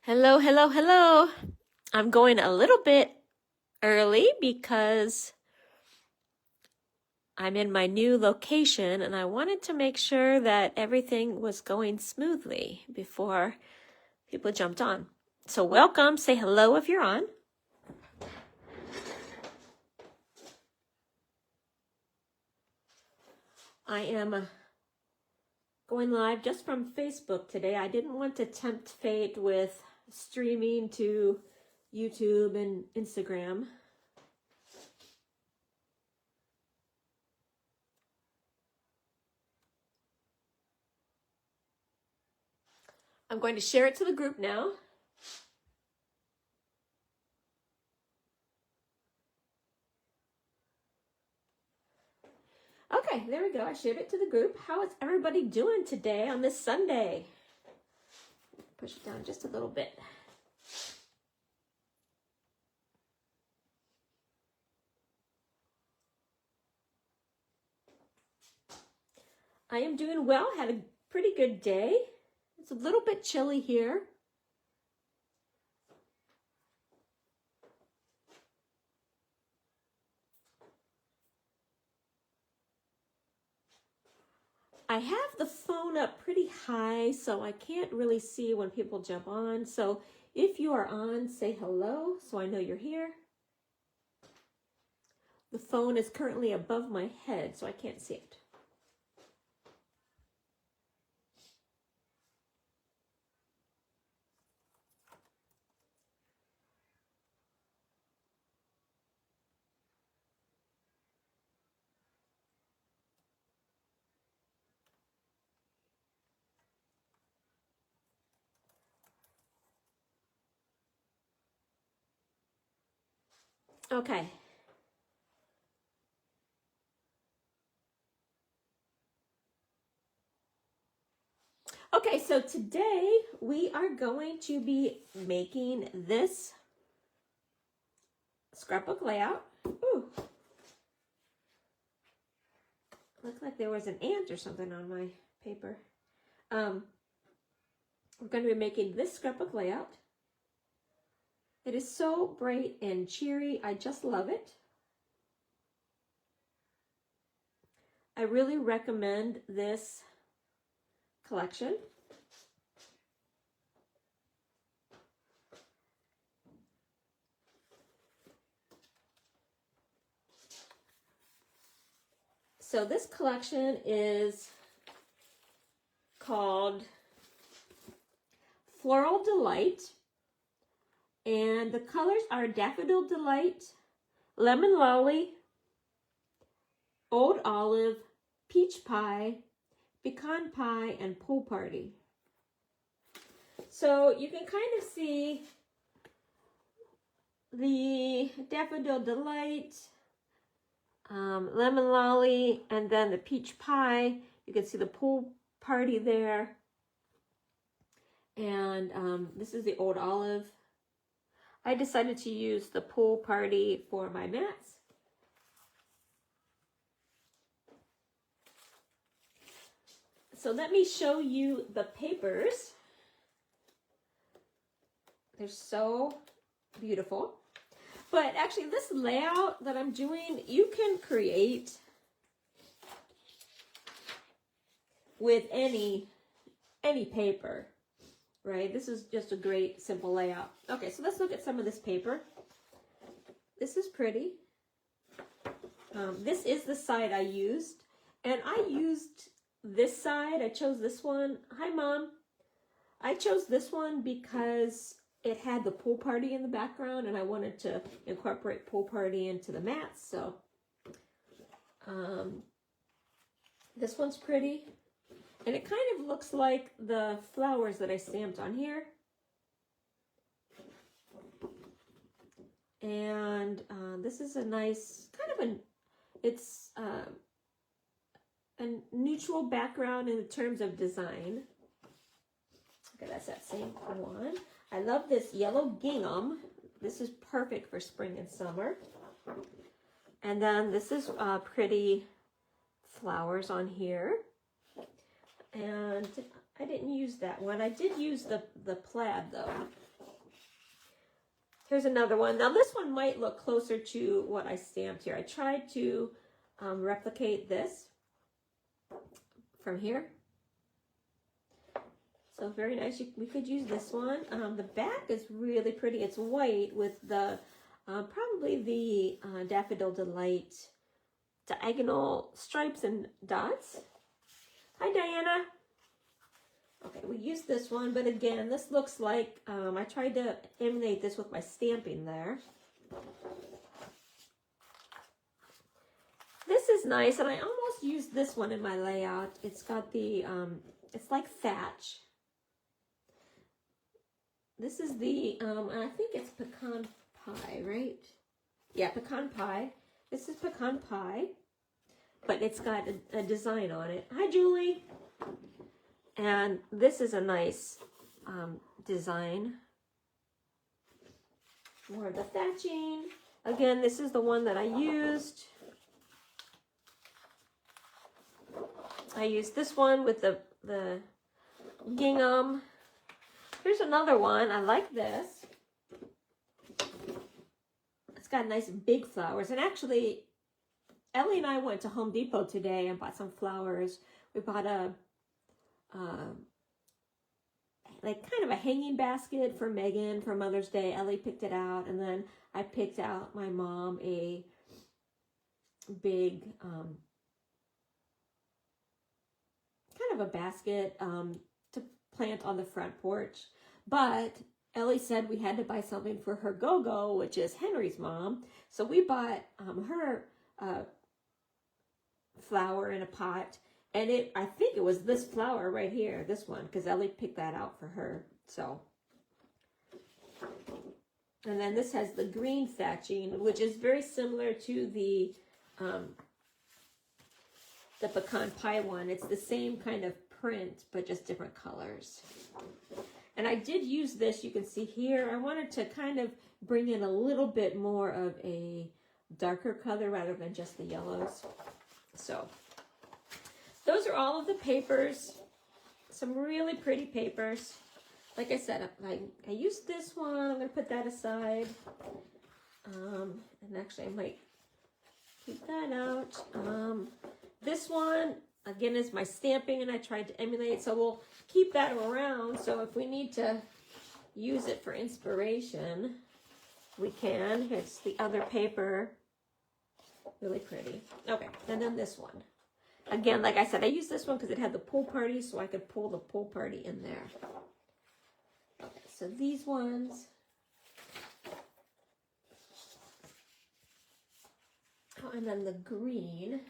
Hello, hello, hello. I'm going a little bit early because I'm in my new location and I wanted to make sure that everything was going smoothly before people jumped on. So welcome, say hello if you're on. I am going live just from Facebook today. I didn't want to tempt fate with streaming to YouTube and Instagram. I'm going to share it to the group now. Okay, there we go. I shared it to the group. How is everybody doing today on this Sunday? Push it down just a little bit. I am doing well. Had a pretty good day. It's a little bit chilly here. I have the phone up pretty high, so I can't really see when people jump on. So if you are on, say hello so I know you're here. The phone is currently above my head, so I can't see it. Okay. Okay, so today we are going to be making this scrapbook layout. Ooh. Looked like there was an ant or something on my paper. We're going to be making this scrapbook layout. It is so bright and cheery. I just love it. I really recommend this collection. So this collection is called Floral Delight, and the colors are Daffodil Delight, Lemon Lolly, Old Olive, Peach Pie, Pecan Pie, and Pool Party. So you can kind of see the Daffodil Delight, Lemon Lolly, and then the Peach Pie. You can see the Pool Party there. And this is the Old Olive. I decided to use the Pool Party for my mats. So let me show you the papers. They're so beautiful. But actually this layout that I'm doing, you can create with any paper, right? This is just a great simple layout. Okay, so let's look at some of this paper. This is pretty. This is the side I used, and I used this side. I chose this one. Hi, Mom. I chose this one because it had the Pool Party in the background, and I wanted to incorporate Pool Party into the mats. So this one's pretty, and it kind of looks like the flowers that I stamped on here. And this is a nice kind of it's a neutral background in terms of design. Okay, that's that same one. I love this yellow gingham. This is perfect for spring and summer. And then this is pretty flowers on here. And I didn't use that one. I did use the plaid though. Here's another one. Now this one might look closer to what I stamped here. I tried to replicate this from here. So very nice. We could use this one. The back is really pretty. It's white with the probably the Daffodil Delight diagonal stripes and dots. Hi, Diana. Okay, we used this one, but again, this looks like I tried to emulate this with my stamping there. This is nice, and I almost used this one in my layout. It's got the, it's like thatch. This is the, I think it's pecan pie, right? Yeah, pecan pie. This is pecan pie, but it's got a design on it. Hi, Julie. And this is a nice design. More of the thatching. Again, this is the one that I used. I used this one with the gingham. Here's another one. I like this. It's got nice big flowers. And actually, Ellie and I went to Home Depot today and bought some flowers. We bought a like kind of a hanging basket for Megan for Mother's Day. Ellie picked it out, and then I picked out my mom a big kind of a basket to plant on the front porch. But Ellie said we had to buy something for her Go-Go, which is Henry's mom. So we bought her flower in a pot. And I think it was this flower right here, this one, because Ellie picked that out for her. So, and then this has the green thatching, which is very similar to the pecan pie one. It's the same kind of print, but just different colors. And I did use this, you can see here. I wanted to kind of bring in a little bit more of a darker color rather than just the yellows. So those are all of the papers. Some really pretty papers. Like I said, I used this one. I'm going to put that aside. And actually, I might keep that out. This one, again, is my stamping, and I tried to emulate. So we'll keep that around. So if we need to use it for inspiration, we can. Here's the other paper. Really pretty. Okay, and then this one. Again, like I said, I used this one because it had the pool party, so I could pull the pool party in there. Okay, so these ones. Oh, and then the green.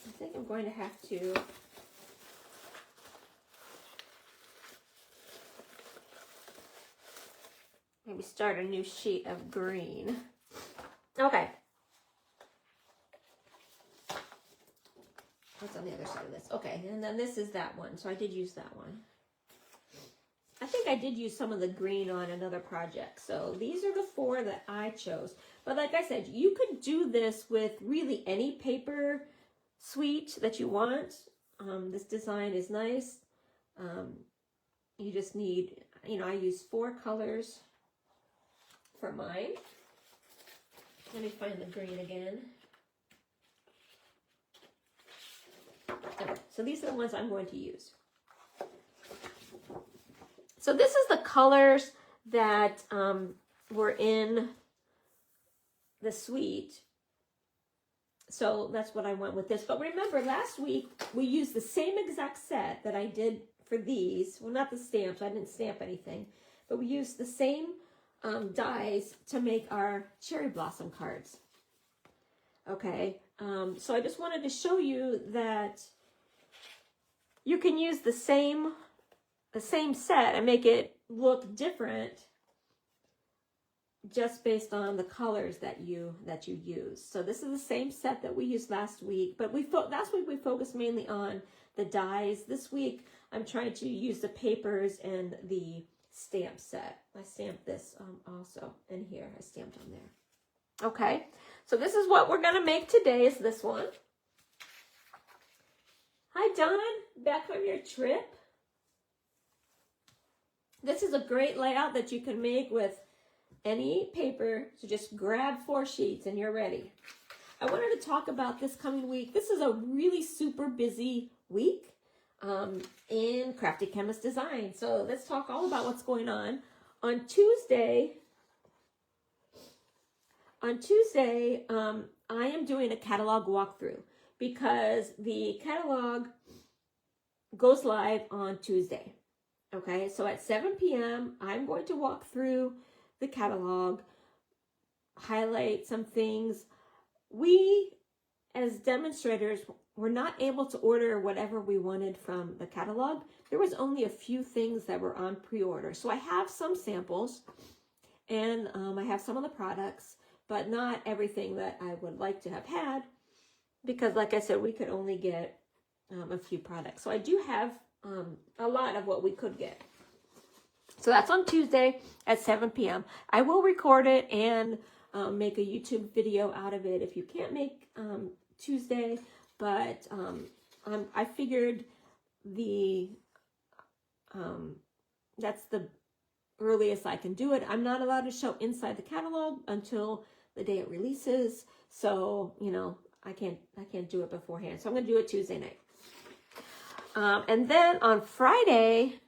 I think I'm going to have to maybe start a new sheet of green. Okay. What's on the other side of this? Okay, and then this is that one. So I did use that one. I think I did use some of the green on another project. So these are the 4 that I chose. But like I said, you could do this with really any paper suite that you want. This design is nice. You just need, I use 4 colors for mine. Let me find the green again. Okay, so these are the ones I'm going to use. So this is the colors that were in the suite. So that's what I went with this. But remember, last week we used the same exact set that I did for these. Well, not the stamps. I didn't stamp anything. But we used the same dies to make our cherry blossom cards. Okay. So I just wanted to show you that you can use the same set and make it look different just based on the colors that you use. So this is the same set that we used last week, but last week we focused mainly on the dies. This week I'm trying to use the papers and the stamp set. I stamped this also in here. I stamped on there. Okay, so this is what we're gonna make today, is this one. Hi, Don, back from your trip. This is a great layout that you can make with any paper. So just grab 4 sheets and you're ready. I wanted to talk about this coming week. This is a really super busy week in Crafty Chemist Design. So let's talk all about what's going on. On Tuesday, I am doing a catalog walkthrough because the catalog goes live on Tuesday. Okay, so at 7 p.m., I'm going to walk through the catalog, highlight some things. We, as demonstrators, were not able to order whatever we wanted from the catalog. There was only a few things that were on pre-order. So I have some samples, and I have some of the products, but not everything that I would like to have had, because like I said, we could only get a few products. So I do have a lot of what we could get. So that's on Tuesday at 7 p.m. I will record it and make a YouTube video out of it if you can't make Tuesday, but I figured that's the earliest I can do it. I'm not allowed to show inside the catalog until the day it releases, so you know I can't do it beforehand. So I'm going to do it Tuesday night. And then on Friday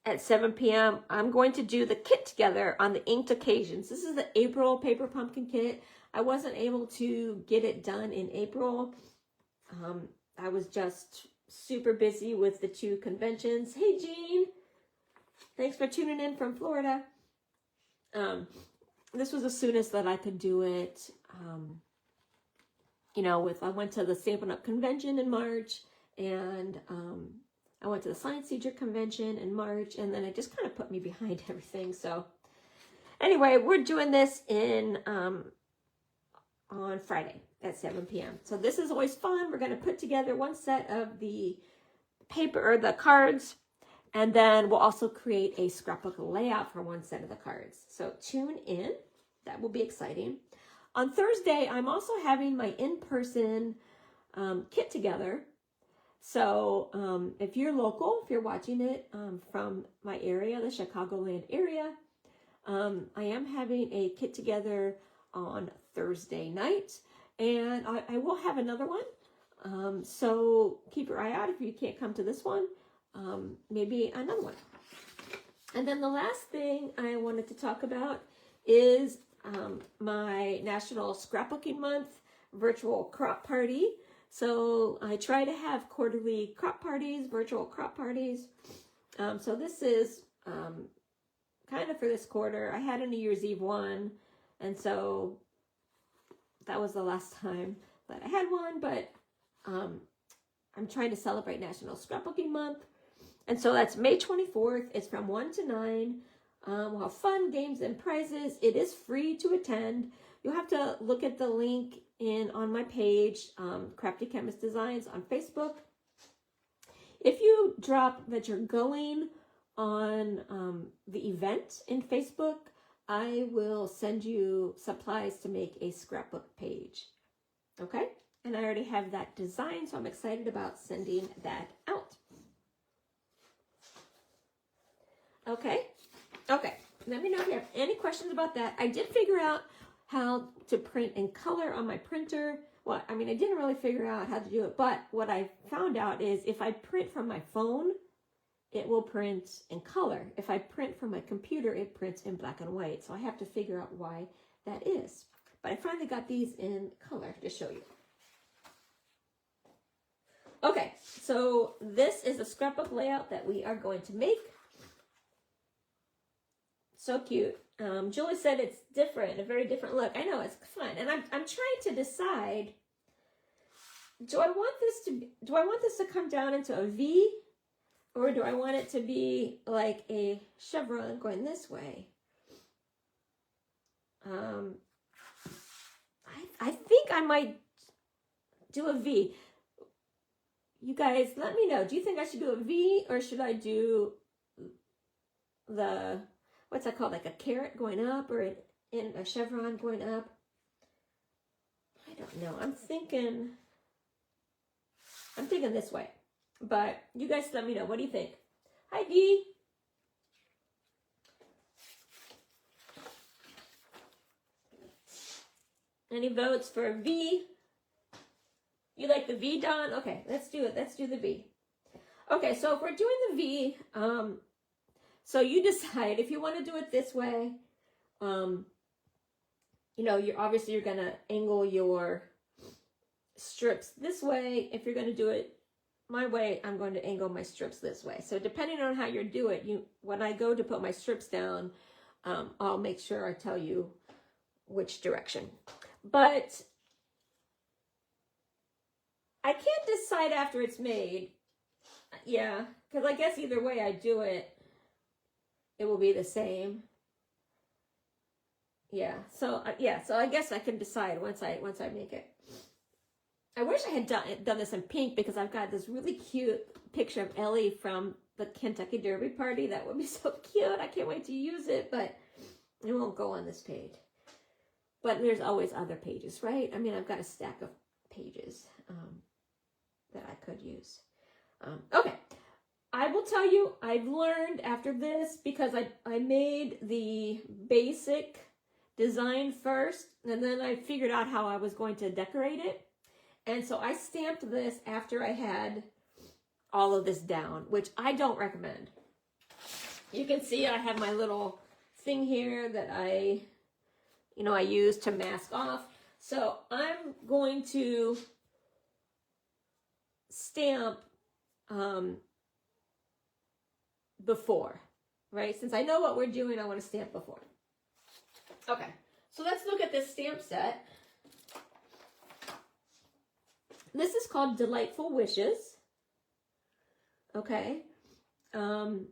at 7 p.m., I'm going to do the kit together on the Inked Occasions. This is the April Paper Pumpkin Kit. I wasn't able to get it done in April. I was just super busy with the 2 conventions. Hey, Jean. Thanks for tuning in from Florida. This was the soonest that I could do it. You know, I went to the Stampin' Up! Convention in March, and I went to the Science Teacher Convention in March, and then it just kind of put me behind everything. So anyway, we're doing this on Friday at 7 p.m. So this is always fun. We're going to put together one set of the paper or the cards, and then we'll also create a scrapbook layout for one set of the cards. So tune in. That will be exciting. On Thursday, I'm also having my in-person kit together. So if you're local, if you're watching it from my area, the Chicagoland area, I am having a kit together on Thursday night, and I will have another one. So keep your eye out if you can't come to this one, maybe another one. And then the last thing I wanted to talk about is my National Scrapbooking Month virtual crop party. So I try to have quarterly crop parties, virtual crop parties. So this is kind of for this quarter. I had a New Year's Eve one, and so that was the last time that I had one, but I'm trying to celebrate National Scrapbooking Month. And so that's May 24th. It's from 1 to 9. We'll have fun, games, and prizes. It is free to attend. You'll have to look at the link on my page, Crafty Chemist Designs on Facebook. If you drop that you're going on the event in Facebook, I will send you supplies to make a scrapbook page. Okay? And I already have that design, so I'm excited about sending that out. Okay? Okay. Let me know if you have any questions about that. I did figure out how to print in color on my printer. Well, I mean, I didn't really figure out how to do it, but what I found out is if I print from my phone, it will print in color. If I print from my computer, it prints in black and white. So I have to figure out why that is. But I finally got these in color to show you. Okay, so this is a scrapbook layout that we are going to make. So cute. Julie said it's different, a very different look. I know, it's fun. And I'm trying to decide, do I want this to come down into a V, or do I want it to be like a chevron going this way? I think I might do a V. You guys, let me know. Do you think I should do a V, or should I do the, what's that called, like a carrot going up, or in a chevron going up? I don't know. I'm thinking this way. But you guys let me know. What do you think? Hi, Dee. Any votes for V? You like the V, Don? Okay, let's do it. Let's do the V. Okay, so if we're doing the V, so you decide if you want to do it this way. You know, you're going to angle your strips this way. If you're going to do it my way, I'm going to angle my strips this way. So depending on how you do it, when I go to put my strips down, I'll make sure I tell you which direction. But I can't decide after it's made. Yeah, because I guess either way I do it, it will be the same. Yeah, so I guess I can decide once I make it. I wish I had done this in pink because I've got this really cute picture of Ellie from the Kentucky Derby party. That would be so cute. I can't wait to use it, but it won't go on this page. But there's always other pages, right? I mean, I've got a stack of pages that I could use. Okay, I will tell you, I've learned after this, because I made the basic design first, and then I figured out how I was going to decorate it. And so I stamped this after I had all of this down, which I don't recommend. You can see I have my little thing here that I use to mask off. So I'm going to stamp before, right? Since I know what we're doing, I want to stamp before. Okay, so let's look at this stamp set. This is called Delightful Wishes. Okay. And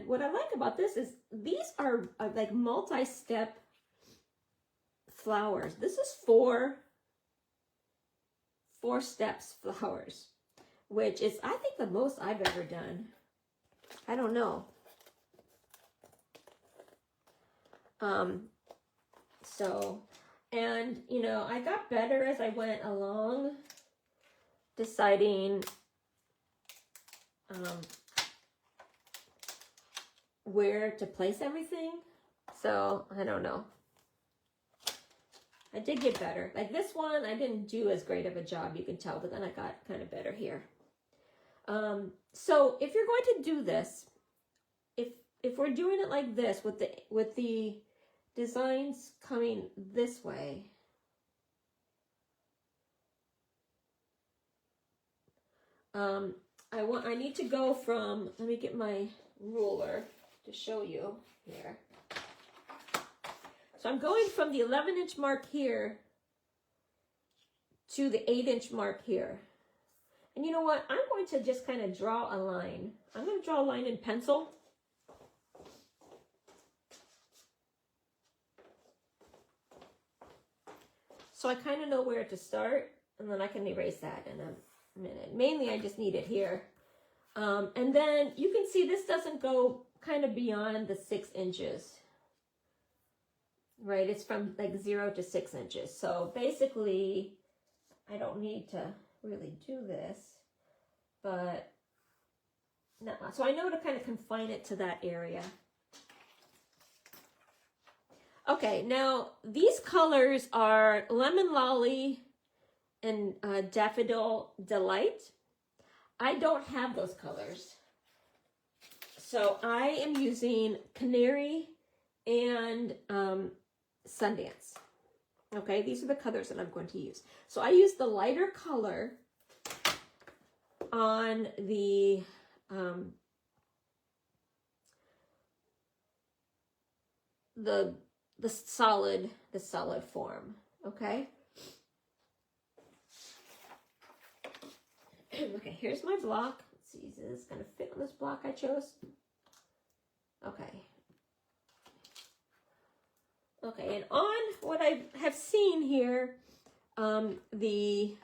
what I like about this is these are like multi-step flowers. This is four steps flowers, which is, I think, the most I've ever done. I don't know. So, and, you know, I got better as I went along, deciding where to place everything. So, I don't know. I did get better. Like this one, I didn't do as great of a job, you can tell, but then I got kind of better here. So, if you're going to do this, if we're doing it like this with the designs coming this way, I need to go from, let me get my ruler to show you here. So I'm going from the 11-inch mark here to the 8-inch mark here. And you know what? I'm going to just kind of draw a line. I'm going to draw a line in pencil. So I kind of know where to start, and then I can erase that in a minute. Mainly, I just need it here. And then you can see this doesn't go kind of beyond the 6 inches. Right? It's from like 0 to 6 inches. So basically, I don't need to really do this, but no. So I know to kind of confine it to that area. Okay, now these colors are Lemon Lolly and Daffodil Delight. I don't have those colors. So I am using Canary and Sundance. Okay, these are the colors that I'm going to use. So I use the lighter color on the solid form. Okay. Okay, here's my block. Let's see, is this going to fit on this block I chose? Okay. Okay, and on what I have seen here, the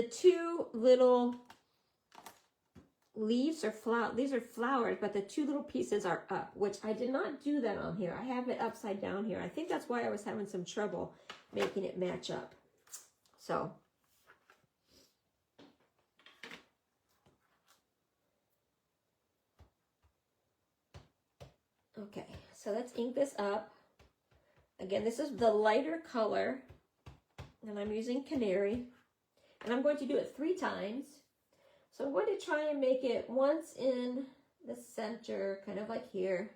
two little leaves or these are flowers, but the two little pieces are up, which I did not do that on here. I have it upside down here. I think that's why I was having some trouble making it match up. So, okay, so let's ink this up. Again, this is the lighter color, and I'm using Canary, and I'm going to do it 3 times. So I'm going to try and make it once in the center, kind of like here.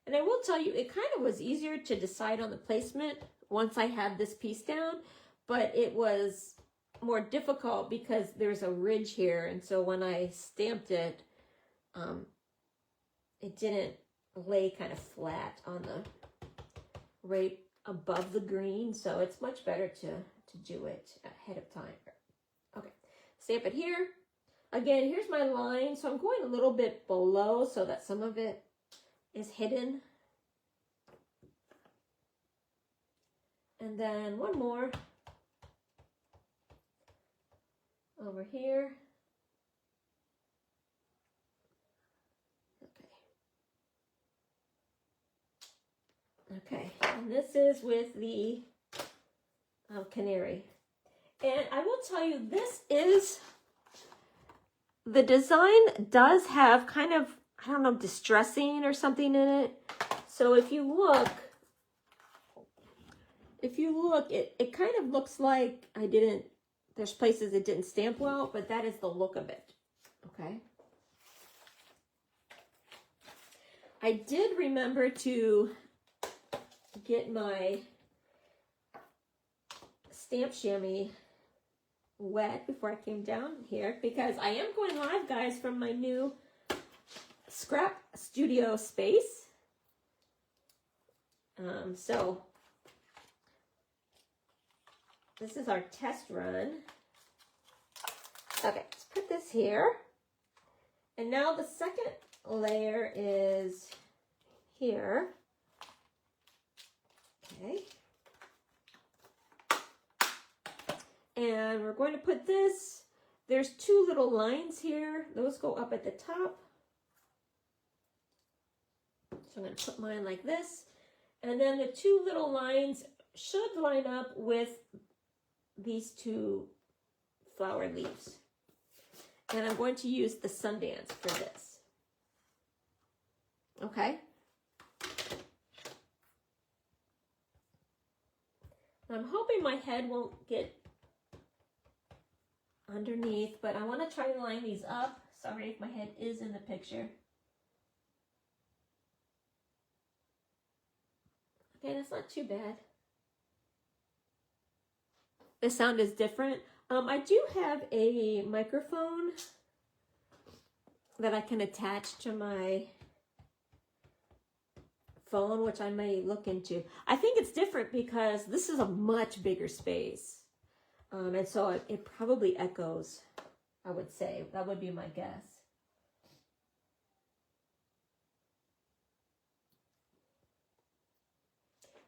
And I will tell you, it kind of was easier to decide on the placement once I had this piece down, but it was more difficult because there's a ridge here, and so when I stamped it, it didn't lay kind of flat on the right above the green, so it's much better to do it ahead of time. Okay, stamp it here. Again, here's my line, so I'm going a little bit below so that some of it is hidden. And then one more over here. Okay, and this is with the Canary. And I will tell you, the design does have kind of, I don't know, distressing or something in it. So if you look, it kind of looks like there's places it didn't stamp well, but that is the look of it, okay? I did remember to get my stamp chamois wet before I came down here, because I am going live, guys, from my new scrap studio space. So this is our test run. Okay, let's put this here. And now the second layer is here. Okay. And we're going to put this, there's 2 little lines here. Those go up at the top. So I'm going to put mine like this. And then the 2 little lines should line up with these 2 flower leaves. And I'm going to use the Sundance for this. Okay. I'm hoping my head won't get underneath, but I want to try to line these up. Sorry if my head is in the picture. Okay, that's not too bad. The sound is different. I do have a microphone that I can attach to my phone, which I may look into. I think it's different because this is a much bigger space. And so it probably echoes, I would say. That would be my guess.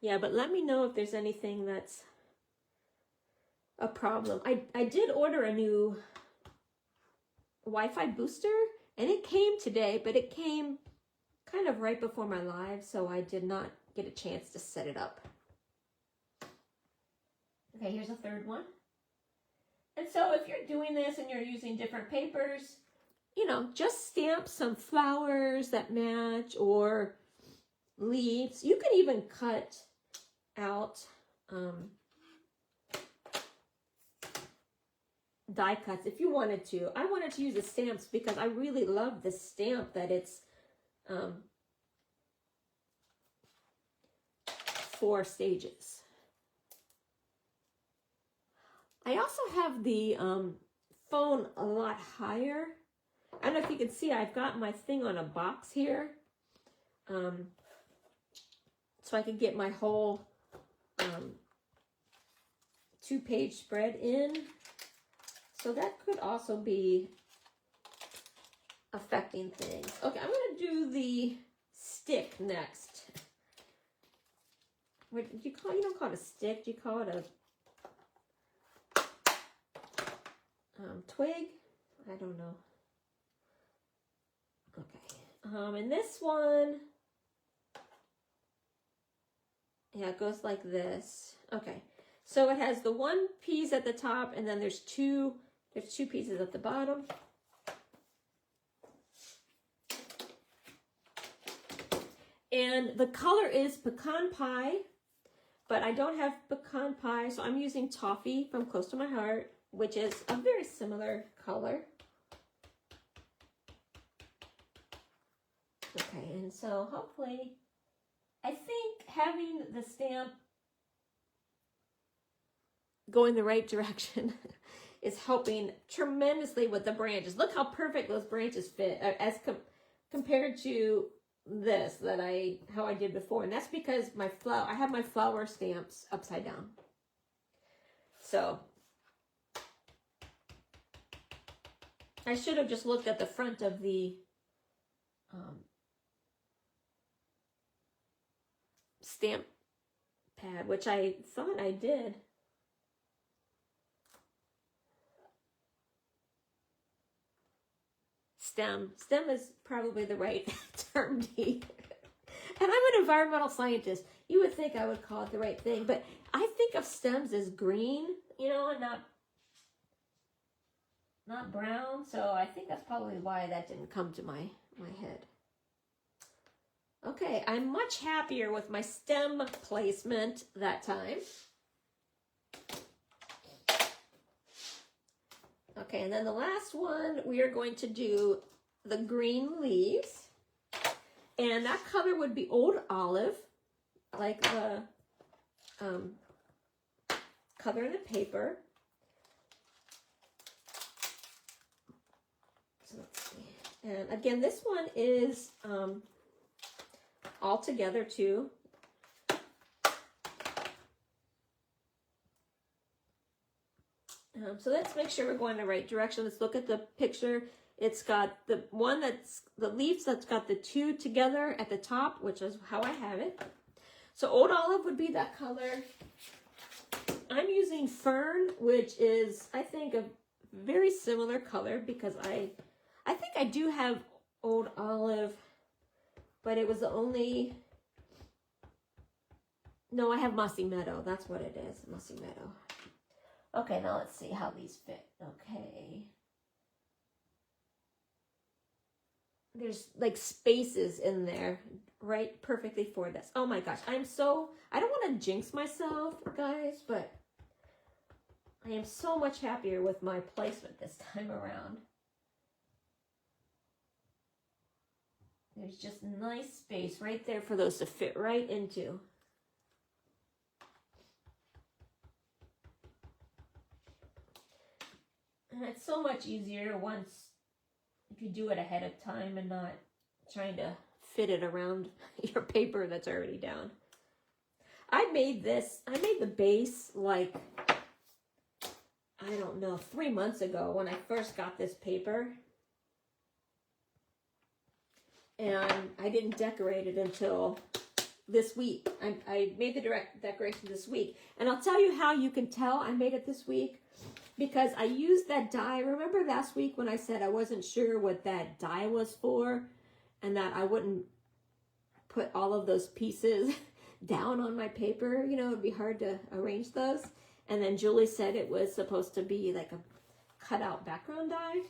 Yeah, but let me know if there's anything that's a problem. I did order a new Wi-Fi booster, and it came today, but it came kind of right before my live, so I did not get a chance to set it up. Okay, here's a third one. And so if you're doing this and you're using different papers, you know, just stamp some flowers that match or leaves. You can even cut out die cuts if you wanted to. I wanted to use the stamps because I really love this stamp that it's 4 stages. I also have the phone a lot higher. I don't know if you can see, I've got my thing on a box here. So I can get my whole 2-page spread in. So that could also be affecting things. Okay, I'm going to do the stick next. What do you call? You don't call it a stick. Do you call it a twig? I don't know. Okay. And this one, yeah, it goes like this. Okay. So it has the 1 piece at the top, and then there's two pieces at the bottom. And the color is Pecan Pie, but I don't have Pecan Pie, so I'm using Toffee from Close to My Heart, which is a very similar color. Okay, and so hopefully, I think having the stamp go in the right direction is helping tremendously with the branches. Look how perfect those branches fit as compared to this how I did before. And that's because I have my flower stamps upside down. So I should have just looked at the front of the stamp pad, which I thought I did. Stem is probably the right term, Dee. And I'm an environmental scientist. You would think I would call it the right thing, but I think of stems as green, you know, and not brown. So I think that's probably why that didn't come to my head. Okay, I'm much happier with my stem placement that time. Okay, and then the last one, we are going to do the green leaves. And that color would be Old Olive, like the color in the paper. So let's see. And again, this one is all together too. So let's make sure we're going the right direction. Let's look at the picture. It's got the leaves that's got the two together at the top, which is how I have it. So Old Olive would be that color. I'm using Fern, which is, I think, a very similar color because I think I do have Old Olive, but it was the only, no, I have Mossy Meadow. That's what it is, Mossy Meadow. Okay, now let's see how these fit. Okay. There's like spaces in there, right? Perfectly for this. Oh my gosh, I don't want to jinx myself, guys, but I am so much happier with my placement this time around. There's just nice space right there for those to fit right into. And it's so much easier if you do it ahead of time and not trying to fit it around your paper that's already down. I made the base like, I don't know, 3 months ago when I first got this paper. And I didn't decorate it until this week. I made the decoration this week. And I'll tell you how you can tell I made it this week. Because I used that die. Remember last week when I said I wasn't sure what that die was for and that I wouldn't put all of those pieces down on my paper? You know, it would be hard to arrange those. And then Julie said it was supposed to be like a cutout background die.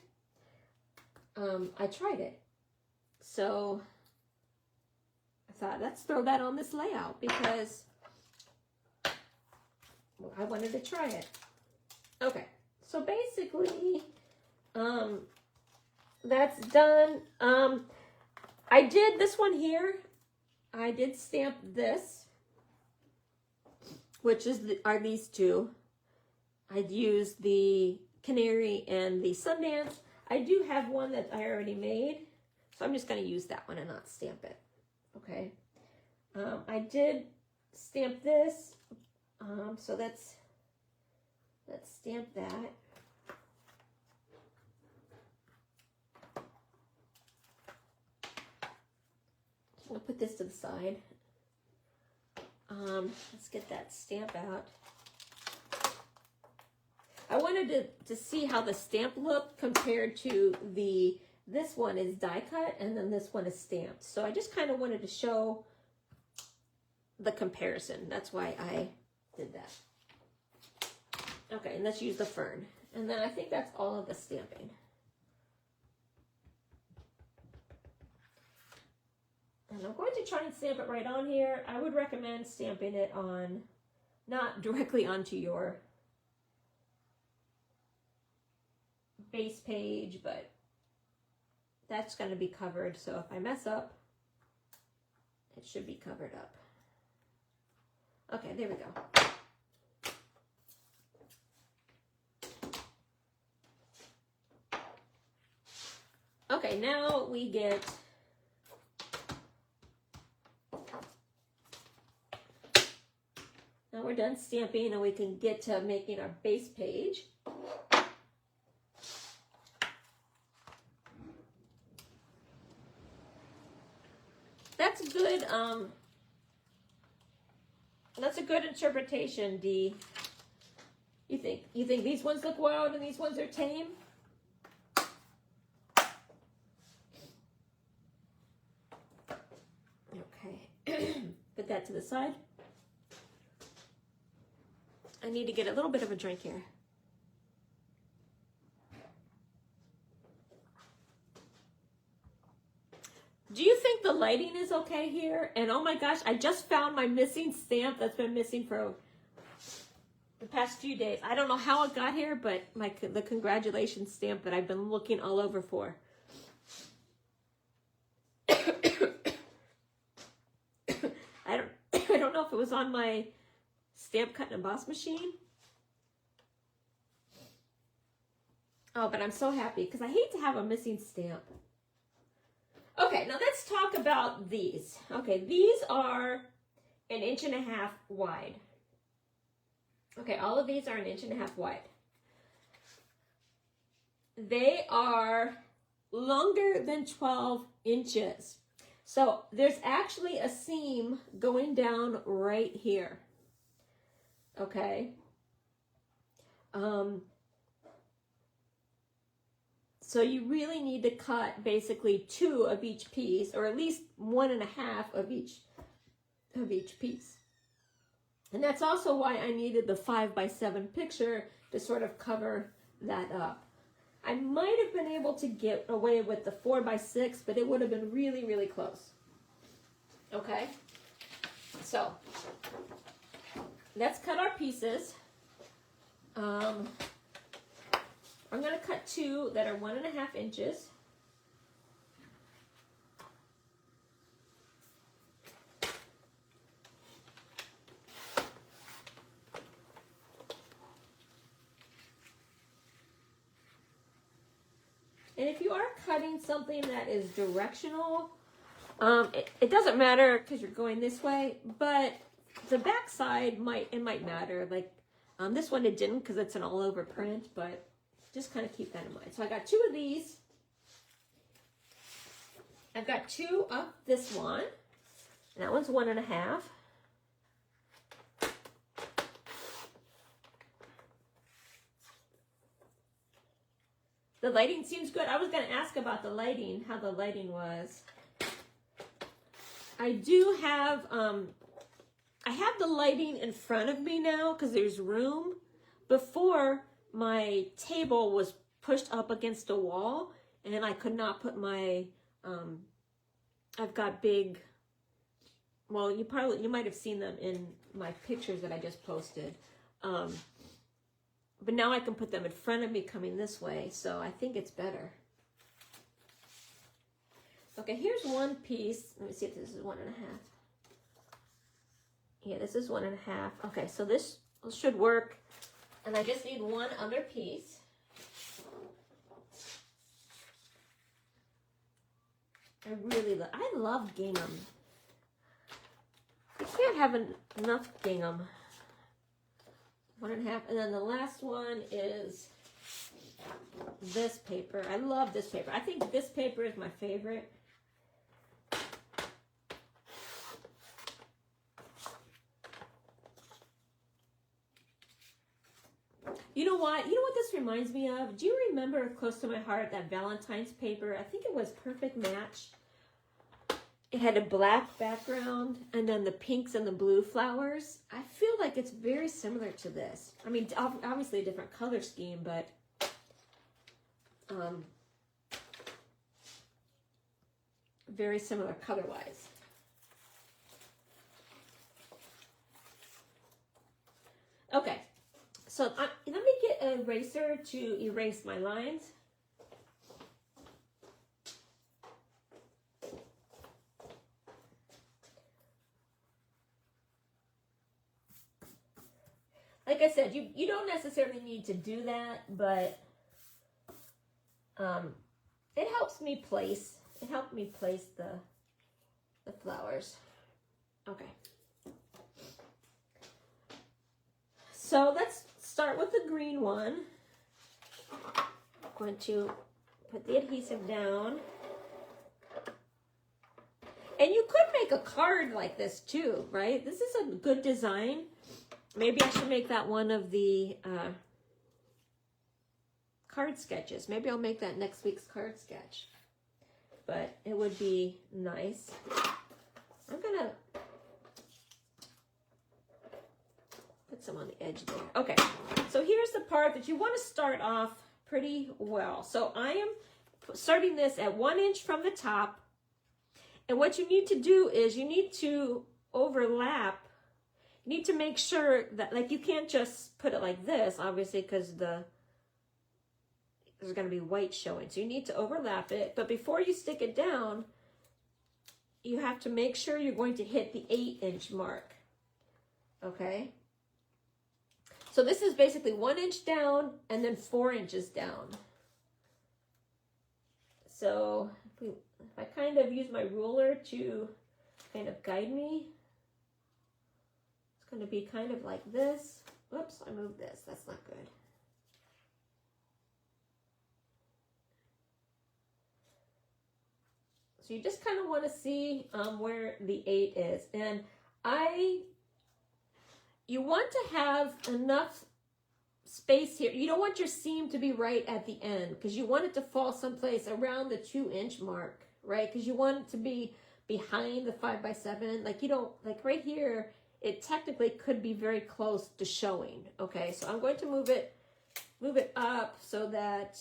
I tried it. So I thought, let's throw that on this layout because I wanted to try it. Okay. So basically, that's done. I did this one here. I did stamp this, which are these two. I'd used the Canary and the Sundance. I do have one that I already made, so I'm just going to use that one and not stamp it. Okay. I did stamp this, so let's stamp that. I'll put this to the side. Let's get that stamp out. I wanted to see how the stamp looked compared to this one is die cut and then this one is stamped. So I just kind of wanted to show the comparison. That's why I did that. Okay, and let's use the Fern. And then I think that's all of the stamping. And I'm going definitely try and stamp it right on here. I would recommend stamping it on, not directly onto your base page, but that's going to be covered. So if I mess up, it should be covered up. Okay, there we go. Okay, now we get now we're done stamping and we can get to making our base page. That's good. That's a good interpretation, Dee. You think these ones look wild and these ones are tame? Okay. Put that to the side. I need to get a little bit of a drink here. Do you think the lighting is okay here? And oh my gosh, I just found my missing stamp that's been missing for the past few days. I don't know how it got here, but the congratulations stamp that I've been looking all over for. I don't know if it was on my stamp cut and emboss machine. Oh, but I'm so happy because I hate to have a missing stamp. Okay, now let's talk about these. Okay, these are 1.5 inches wide. Okay, all of these are 1.5 inches wide. They are longer than 12 inches. So there's actually a seam going down right here. Okay. So you really need to cut basically 2 of each piece, or at least 1.5 of each piece. And that's also why I needed the 5x7 picture to sort of cover that up. I might have been able to get away with the 4x6, but it would have been really, really close. Okay, so let's cut our pieces. I'm going to cut 2 that are 1.5 inches. And if you are cutting something that is directional, it doesn't matter because you're going this way, but the back side might matter. Like this one it didn't because it's an all over print, but just kind of keep that in mind. So I got 2 of these. I've got 2 up this one. And that one's 1.5. The lighting seems good. I was going to ask about the lighting, how the lighting was. I do have, I have the lighting in front of me now because there's room. Before, my table was pushed up against a wall and I could not put my, I've got big, well, you might have seen them in my pictures that I just posted. But now I can put them in front of me coming this way, so I think it's better. Okay, here's one piece. Let me see if this is 1.5. Yeah, this is 1.5. Okay, so this should work. And I just need one other piece. I love gingham. I can't have enough gingham. 1.5, and then the last one is this paper. I love this paper. I think this paper is my favorite. You know what? You know what this reminds me of? Do you remember, close to my heart, that Valentine's paper? I think it was Perfect Match. It had a black background and then the pinks and the blue flowers. I feel like it's very similar to this. I mean, obviously a different color scheme, but very similar color-wise. So let me get an eraser to erase my lines. Like I said, you don't necessarily need to do that, but it helps me place. It helped me place the flowers. Okay. So let's start with the green one. I'm going to put the adhesive down. And you could make a card like this too, right? This is a good design. Maybe I should make that one of the card sketches. Maybe I'll make that next week's card sketch. But it would be nice. I'm going to put some on the edge there. Okay, so here's the part that you want to start off pretty well. So I am starting this at 1 inch from the top. And what you need to do is you need to overlap. You need to make sure that, like, you can't just put it like this, obviously, because there's going to be white showing. So you need to overlap it. But before you stick it down, you have to make sure you're going to hit the 8-inch mark. Okay? So this is basically 1 inch down and then 4 inches down. So if I kind of use my ruler to kind of guide me, it's going to be kind of like this. Whoops, I moved this. That's not good. So you just kind of want to see where the 8 is. And you want to have enough space here. You don't want your seam to be right at the end because you want it to fall someplace around the 2-inch mark, right? Because you want it to be behind the 5x7. Like, you don't, like right here, it technically could be very close to showing. Okay, so I'm going to move it up so that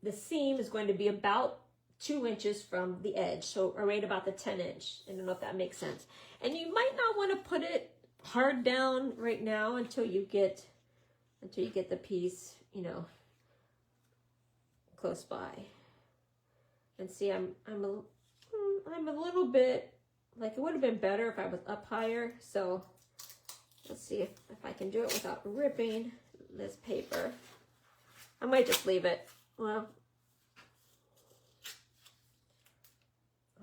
the seam is going to be about 2 inches from the edge, so right about the 10-inch. I don't know if that makes sense. And you might not want to put it hard down right now until you get the piece, you know, close by. And see, I'm a little bit, like, it would have been better if I was up higher. So let's see if I can do it without ripping this paper. I might just leave it. Well,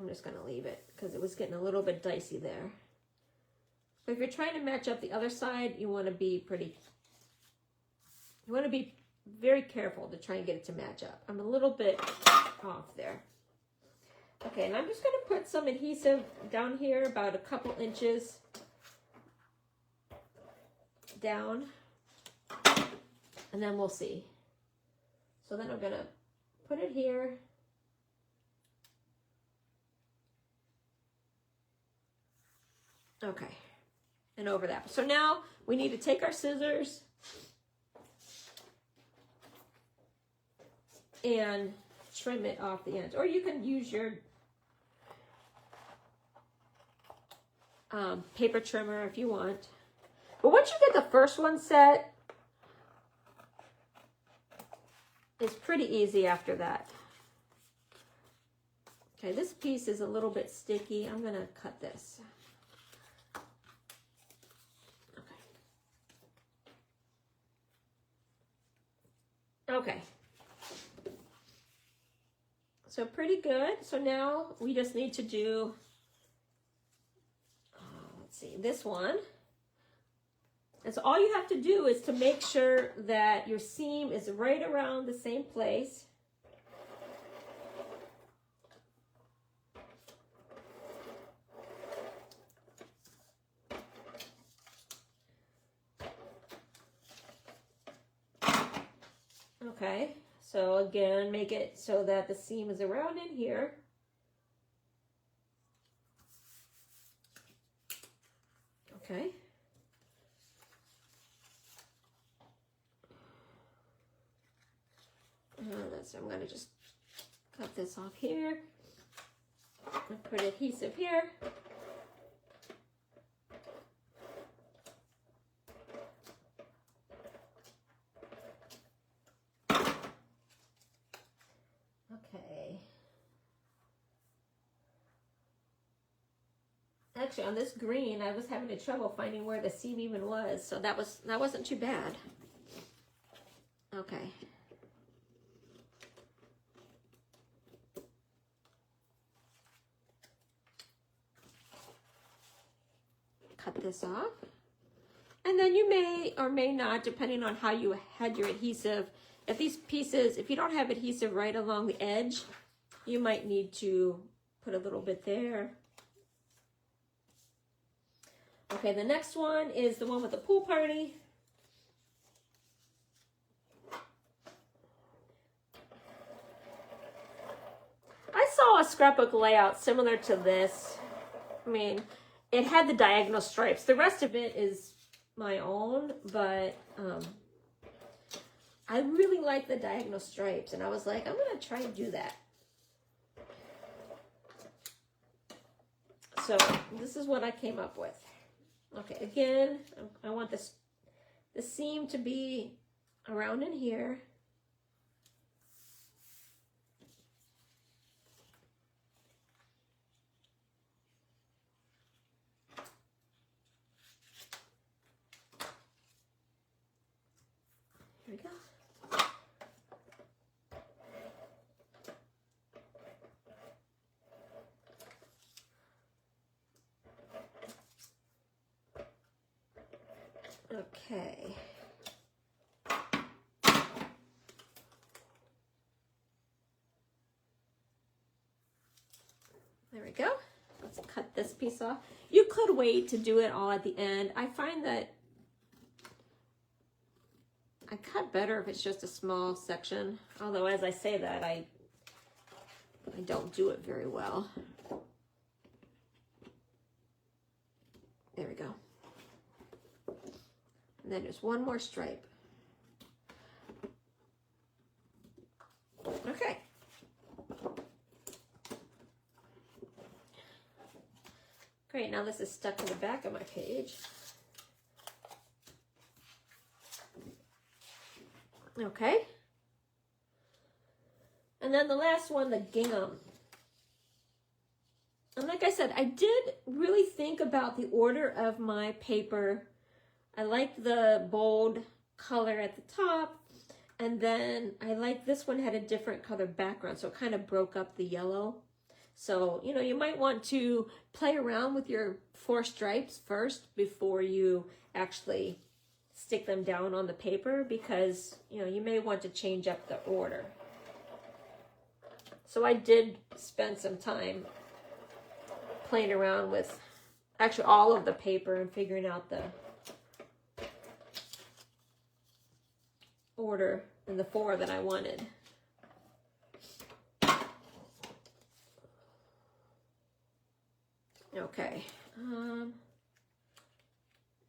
I'm just going to leave it because it was getting a little bit dicey there. But if you're trying to match up the other side, you want to be very careful to try and get it to match up. I'm a little bit off there. Okay, and I'm just going to put some adhesive down here, about a couple inches down, and then we'll see. So then I'm going to put it here. Okay, and over that. So now we need to take our scissors and trim it off the ends. Or you can use your paper trimmer if you want. But once you get the first one set, it's pretty easy after that. Okay, this piece is a little bit sticky. I'm going to cut this. Okay. So pretty good. So now we just need to do, let's see, this one. And so all you have to do is to make sure that your seam is right around the same place. Okay, so again, make it so that the seam is around in here. Okay. So I'm going to just cut this off here and put adhesive here. Okay. Actually, on this green, I was having trouble finding where the seam even was, so that wasn't too bad. Okay. Cut this off. And then you may or may not, depending on how you had your adhesive, if these pieces, if you don't have adhesive right along the edge, you might need to put a little bit there. Okay, the next one is the one with the pool party. I saw a scrapbook layout similar to this. I mean, it had the diagonal stripes. The rest of it is my own, but I really like the diagonal stripes, and I was like, I'm going to try and do that. So this is what I came up with. Okay, again, I want the seam to be around in here. Here we go. Okay. There we go. Let's cut this piece off. You could wait to do it all at the end. I find that I cut better if it's just a small section. Although, as I say that, I don't do it very well. There we go. And then there's one more stripe. Okay. Great, now this is stuck to the back of my page. Okay. And then the last one, the gingham. And like I said, I did really think about the order of my paper. I like the bold color at the top, and then I like this one had a different color background, so it kind of broke up the yellow. So, you know, you might want to play around with your 4 stripes first before you actually stick them down on the paper, because, you know, you may want to change up the order. So I did spend some time playing around with actually all of the paper and figuring out the order in the 4 that I wanted. Okay.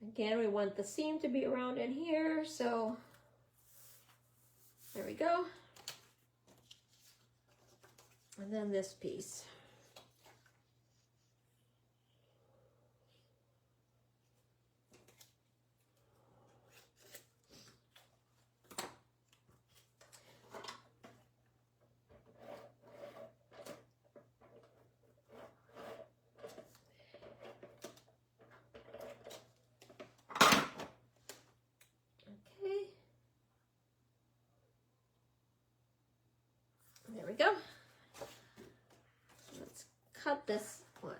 Again, we want the seam to be around in here, so there we go. And then this piece. There we go. Let's cut this one.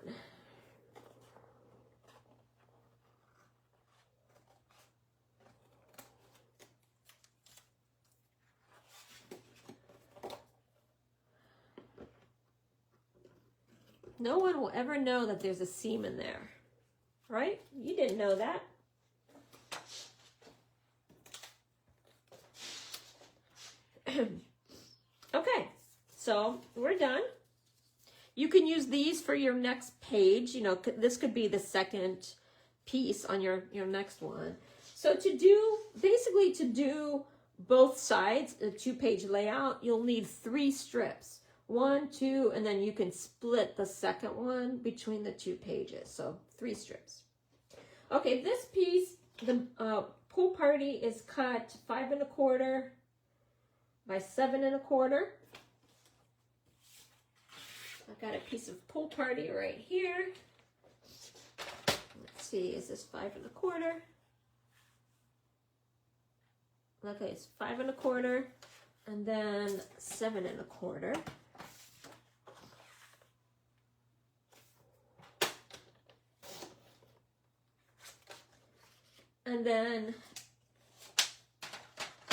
No one will ever know that there's a seam in there, right? You didn't know that. Okay, so we're done. You can use these for your next page. You know, this could be the second piece on your next one. So basically to do both sides, a 2-page layout, you'll need 3 strips. 1, 2, and then you can split the second one between the 2 pages. So 3 strips. Okay, this piece, the pool party is cut 5 1/4 by 7 1/4. I've got a piece of pool party right here. Let's see, is this 5 1/4? Okay, it's 5 1/4 and then 7 1/4. And then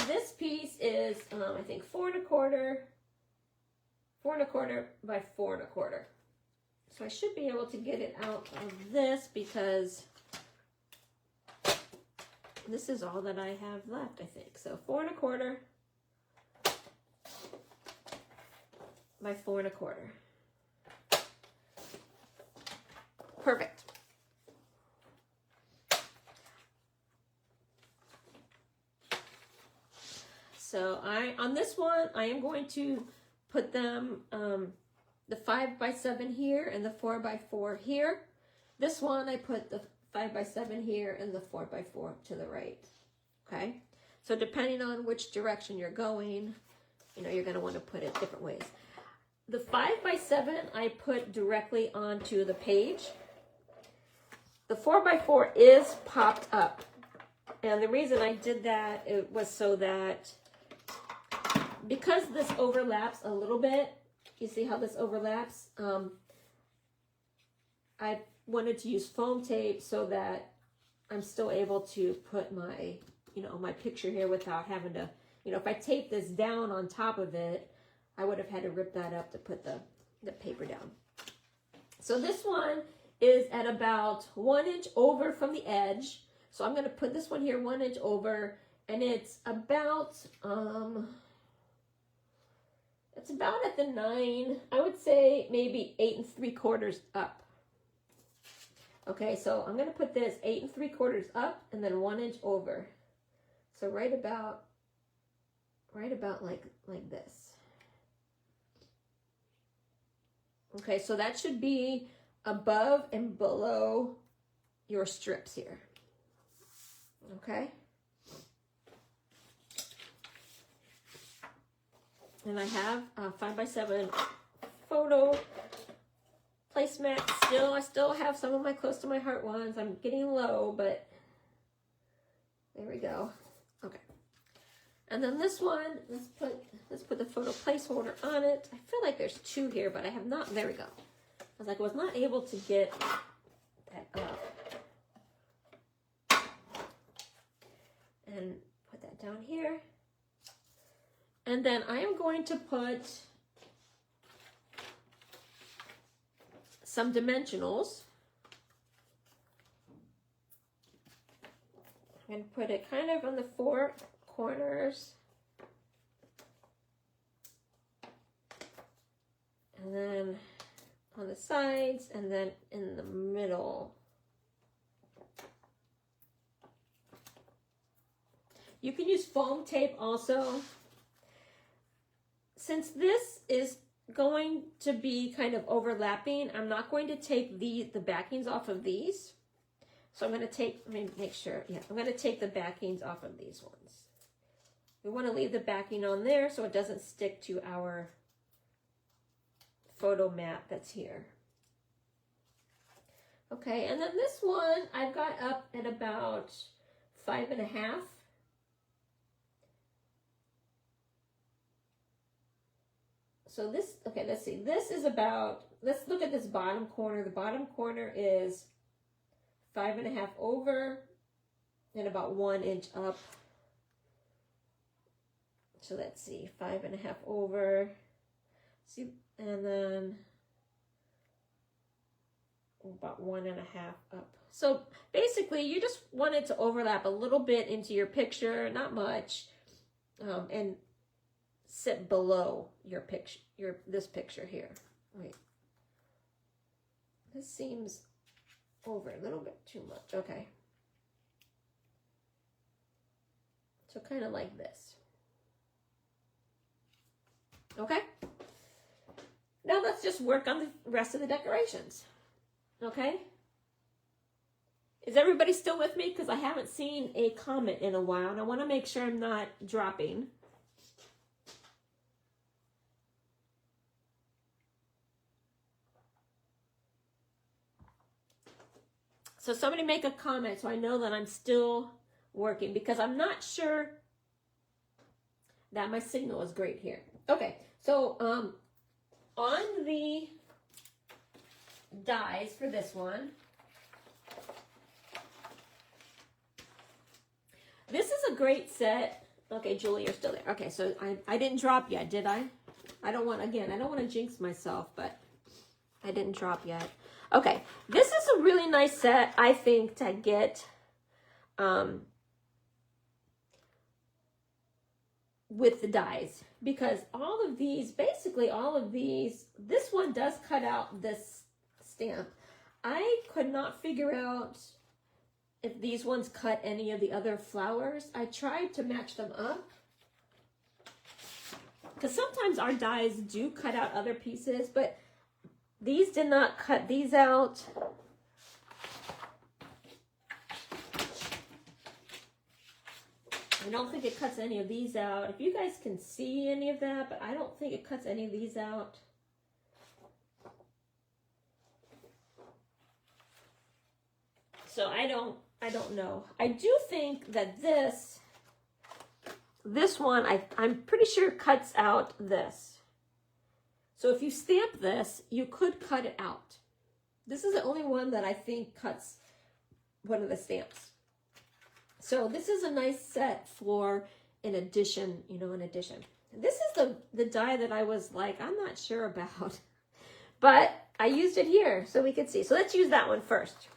this piece is, I think 4 1/4 by 4 1/4. So I should be able to get it out of this because this is all that I have left, I think. So 4 1/4 by 4 1/4. Perfect. So on this one, I am going to put them, the 5 by 7 here and the 4 by 4 here. This one, I put the 5 by 7 here and the 4 by 4 to the right. Okay. So depending on which direction you're going, you know, you're going to want to put it different ways. The 5 by 7, I put directly onto the page. The 4 by 4 is popped up. And the reason I did that, it was so that because this overlaps a little bit, you see how this overlaps? I wanted to use foam tape so that I'm still able to put my, you know, my picture here without having to, you know, if I tape this down on top of it, I would have had to rip that up to put the paper down. So this one is at about 1 inch over from the edge. So I'm going to put this one here 1 inch over, and it's about at the 9, I would say maybe 8 3/4 up. Okay, so I'm going to put this 8 3/4 up and then 1 inch over. So right about like this. Okay, so that should be above and below your strips here. Okay. And I have a 5 by 7 photo placemat still. I still have some of my close to my heart ones. I'm getting low, but there we go. Okay. And then this one, let's put the photo placeholder on it. I feel like there's 2 here, but I have not. There we go. I was not able to get that up. And put that down here. And then I am going to put some dimensionals. I'm going to put it kind of on the 4 corners. And then on the sides, and then in the middle. You can use foam tape also. Since this is going to be kind of overlapping, I'm not going to take the backings off of these. So I'm going to take, let me make sure, yeah, I'm going to take the backings off of these ones. We want to leave the backing on there so it doesn't stick to our photo mat that's here. Okay, and then this one I've got up at about 5 1/2. So this, okay, let's see. This is about, let's look at this bottom corner. The bottom corner is 5 1/2 over and about 1 inch up. So let's see, 5 1/2 over. See, and then about 1 1/2 up. So basically, you just want it to overlap a little bit into your picture, not much, and sit below your picture, this picture here. Wait, this seems over a little bit too much. Okay, so kind of like this. Okay? Now let's just work on the rest of the decorations. Okay? Is everybody still with me? Because I haven't seen a comment in a while, and I want to make sure I'm not dropping. So somebody make a comment so I know that I'm still working, because I'm not sure that my signal is great here. Okay, so on the dies for this one, this is a great set. Okay, Julie, you're still there. Okay, so I didn't drop yet, did I? I don't want to jinx myself, but I didn't drop yet. Okay, this is a really nice set, I think, to get with the dies, because all of these, basically all of these, this one does cut out this stamp. I could not figure out if these ones cut any of the other flowers. I tried to match them up, because sometimes our dies do cut out other pieces, but these did not cut these out. I don't think it cuts any of these out. If you guys can see any of that, but I don't think it cuts any of these out. So I don't know. I do think that this one, I'm pretty sure cuts out this. So if you stamp this, you could cut it out. This is the only one that I think cuts one of the stamps. So this is a nice set for an addition, an addition. This is the die that I was like, I'm not sure about, but I used it here so we could see. So let's use that one first.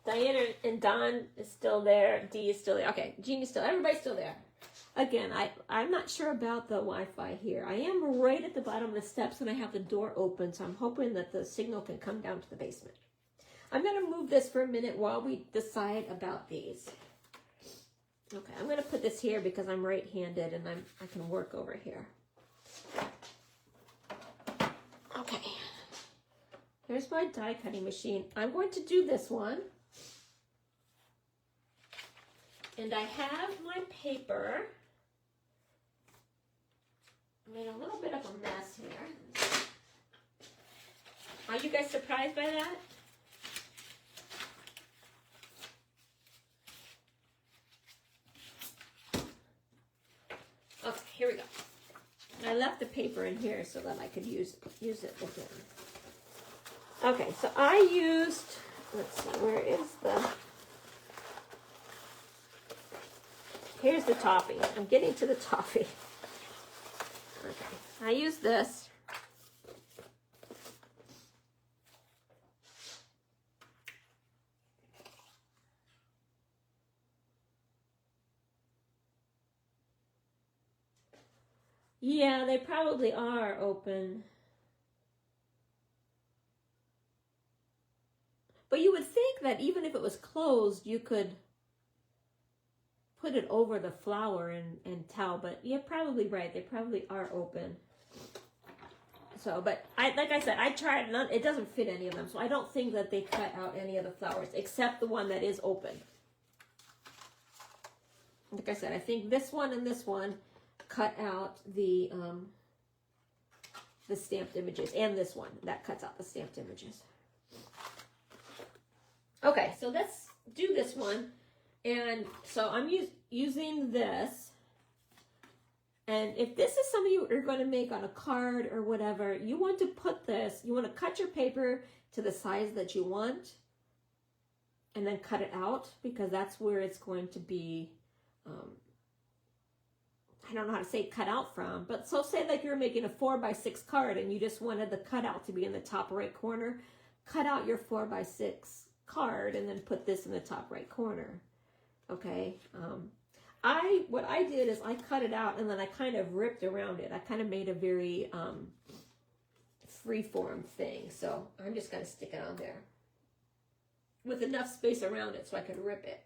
Diana and Don is still there. Dee is still there. Okay, Jeannie's still, everybody's still there. Again, I'm not sure about the Wi-Fi here. I am right at the bottom of the steps and I have the door open, so I'm hoping that the signal can come down to the basement. I'm going to move this for a minute while we decide about these. Okay, I'm going to put this here because I'm right-handed and I can work over here. Okay, here's my die cutting machine. I'm going to do this one. And I have my paper. I made a little bit of a mess here. Are you guys surprised by that? Okay, here we go. I left the paper in here so that I could use it again. Okay, so I used, let's see, where is the, here's the toffee. I'm getting to the toffee. Okay, I use this. Yeah, they probably are open. But you would think that even if it was closed, you could put it over the flower and tell, but you're probably right. They probably are open. So, but like I said, I tried, it doesn't fit any of them. So I don't think that they cut out any of the flowers except the one that is open. Like I said, I think this one and this one cut out the stamped images, and this one that cuts out the stamped images. Okay, so let's do this one. And so I'm using this. And if this is something you're going to make on a card or whatever, you want to put this, you want to cut your paper to the size that you want and then cut it out, because that's where it's going to be, I don't know how to say cut out from, but so say like you're making a 4x6 card and you just wanted the cutout to be in the top right corner, cut out your 4x6 card and then put this in the top right corner. Okay. What I did is I cut it out and then I kind of ripped around it. I kind of made a very free-form thing. So I'm just going to stick it on there with enough space around it so I could rip it.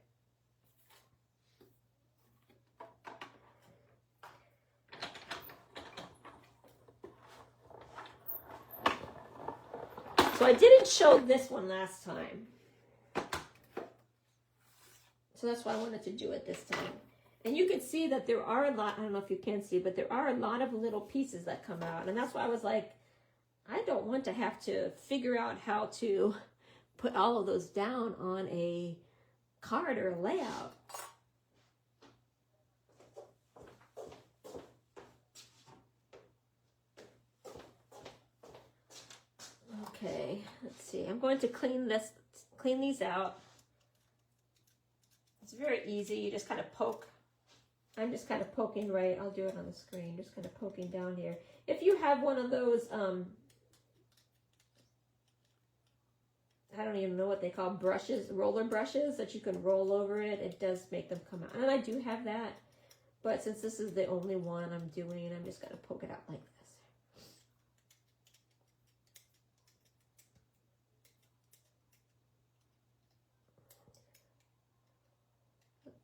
So I didn't show this one last time. So that's why I wanted to do it this time. And you can see that there are a lot, I don't know if you can see, but there are a lot of little pieces that come out. And that's why I was like, I don't want to have to figure out how to put all of those down on a card or a layout. Okay, let's see. I'm going to clean these out. It's very easy. You just kind of poke. I'm just kind of poking right. I'll do it on the screen. Just kind of poking down here. If you have one of those, I don't even know what they call brushes, roller brushes that you can roll over it. It does make them come out. And I do have that. But since this is the only one I'm doing, I'm just going to poke it out like this.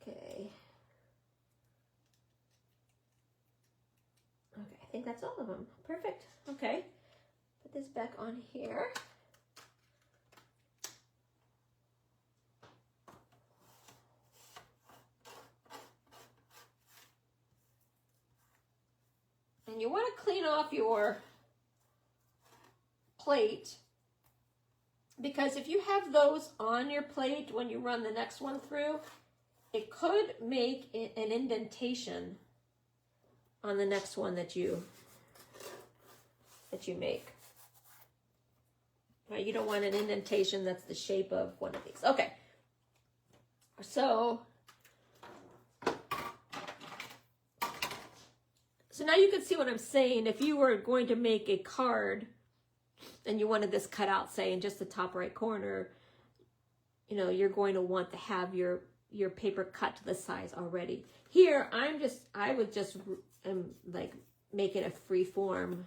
Okay. Okay, I think that's all of them. Perfect. Okay. Put this back on here. And you want to clean off your plate, because if you have those on your plate when you run the next one through, it could make an indentation on the next one that you make. Right, you don't want an indentation that's the shape of one of these. Okay. So now you can see what I'm saying. If you were going to make a card and you wanted this cut out, say, in just the top right corner, you know, you're going to want to have your paper cut to the size already. Here, I would just like make it a free form.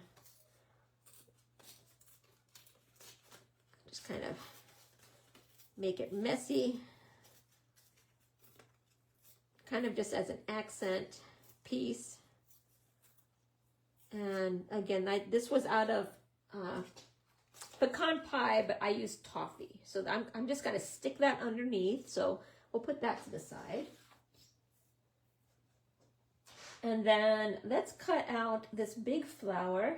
Just kind of make it messy. Kind of just as an accent piece. And again, this was out of pecan pie, but I used toffee. So I'm just going to stick that underneath. So we'll put that to the side. And then let's cut out this big flower.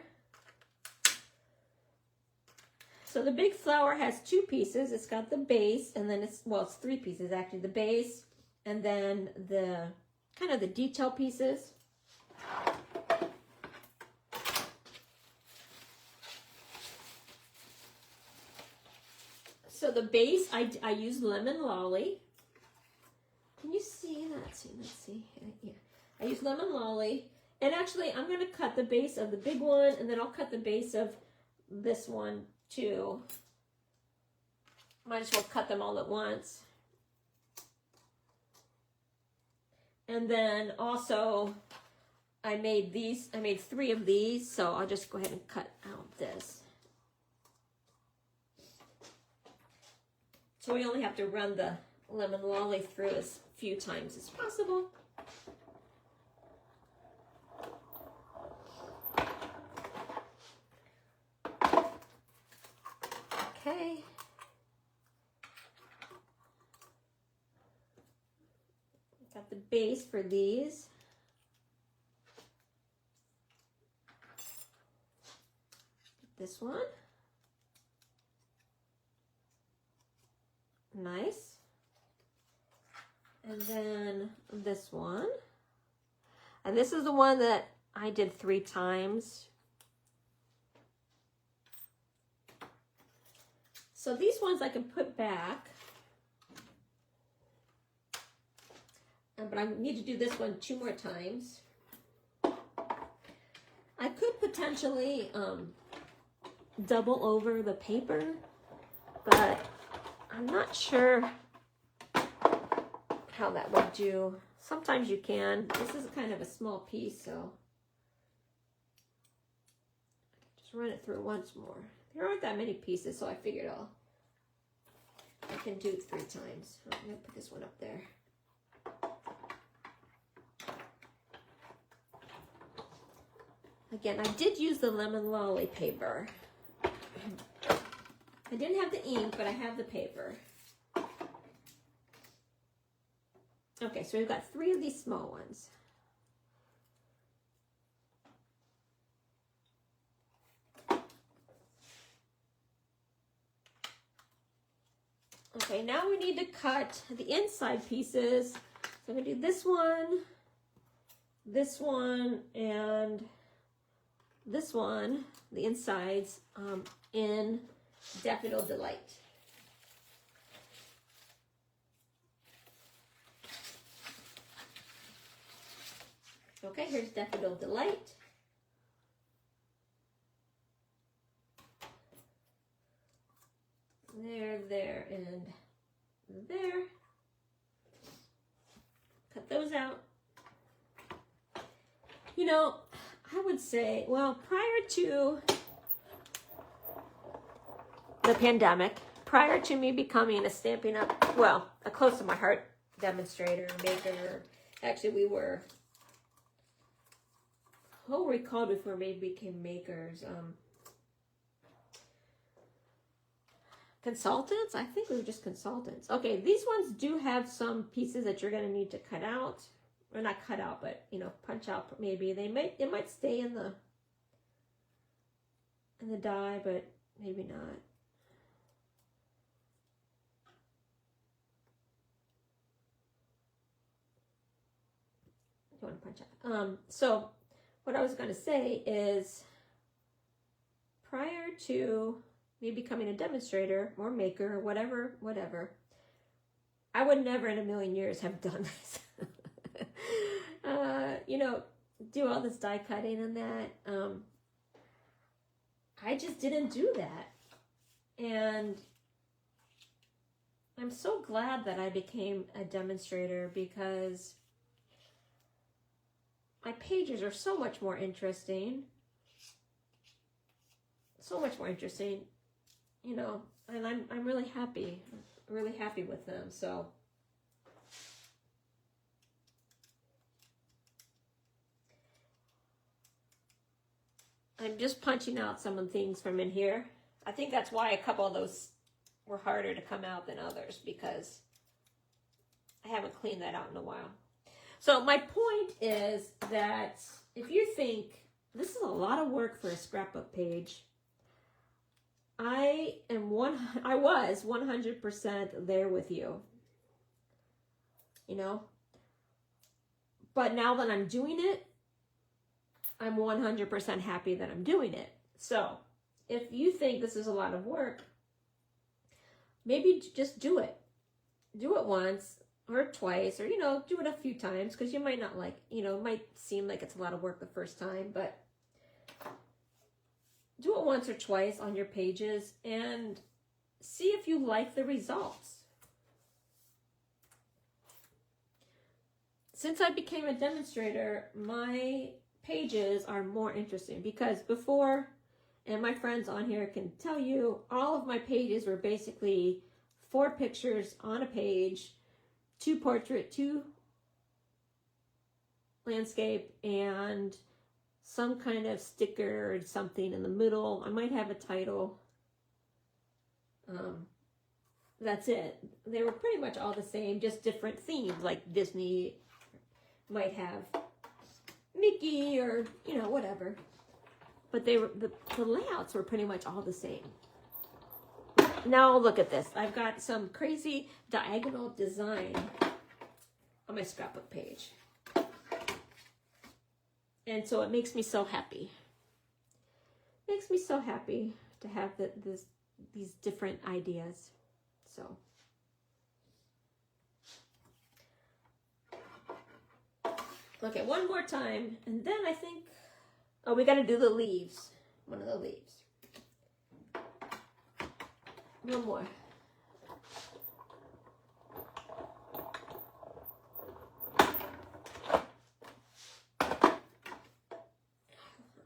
So the big flower has two pieces. It's got the base, and then it's three pieces actually. The base, and then the kind of the detail pieces. So the base, I use lemon lolly. Can you see that? Let's see. Yeah. I use lemon lolly. And actually, I'm going to cut the base of the big one, and then I'll cut the base of this one too. Might as well cut them all at once. And then also, I made three of these, so I'll just go ahead and cut out this. So we only have to run the lemon lolly through as few times as possible. Okay. Got the base for these. This one. Nice. And then this one. And this is the one that I did 3 times. So these ones I can put back. But I need to do this one 2 more times. I could potentially double over the paper, but I'm not sure how that would do. Sometimes you can. This is kind of a small piece, so just run it through once more. There aren't that many pieces, so I figured I can do it 3 times. I'm going to put this one up there. Again, I did use the lemon lolly paper. I didn't have the ink, but I have the paper. Okay, so we've got 3 of these small ones. Okay, now we need to cut the inside pieces. So I'm going to do this one, and this one, the insides, in Daffodil Delight. Okay, here's Daffodil Delight. There, and there. Cut those out. You know, I would say, well, prior to the pandemic, prior to me becoming a Stampin' Up, well, a close to my heart demonstrator, maker, actually we were, what were we called before we became makers? Consultants? I think we were just consultants. Okay, these ones do have some pieces that you're going to need to cut out. Or not cut out, but, you know, punch out maybe. It might stay in the die, but maybe not. You want to punch out. So what I was going to say is prior to me becoming a demonstrator or maker or whatever, I would never in a million years have done this. You know, do all this die cutting and that. I just didn't do that. And I'm so glad that I became a demonstrator because my pages are so much more interesting. So much more interesting, you know, and I'm really happy with them. So I'm just punching out some of the things from in here. I think that's why a couple of those were harder to come out than others, because I haven't cleaned that out in a while. So my point is that if you think this is a lot of work for a scrapbook page, I was 100% there with you, you know, but now that I'm doing it, I'm 100% happy that I'm doing it. So if you think this is a lot of work, maybe just do it. Do it once or twice, or, you know, do it a few times, because you might not like, you know, it might seem like it's a lot of work the first time, but do it once or twice on your pages and see if you like the results. Since I became a demonstrator, my pages are more interesting, because before, and my friends on here can tell you, all of my pages were basically 4 pictures on a page, 2 portrait, 2 landscape, and some kind of sticker or something in the middle. I might have a title. That's it. They were pretty much all the same, just different themes, like Disney might have Mickey or, you know, whatever. But they were, the layouts were pretty much all the same. Now look at this. I've got some crazy diagonal design on my scrapbook page. And so it makes me so happy. It makes me so happy to have these different ideas. So. Okay, one more time. And then I think, oh, we got to do the leaves. One of the leaves. One more.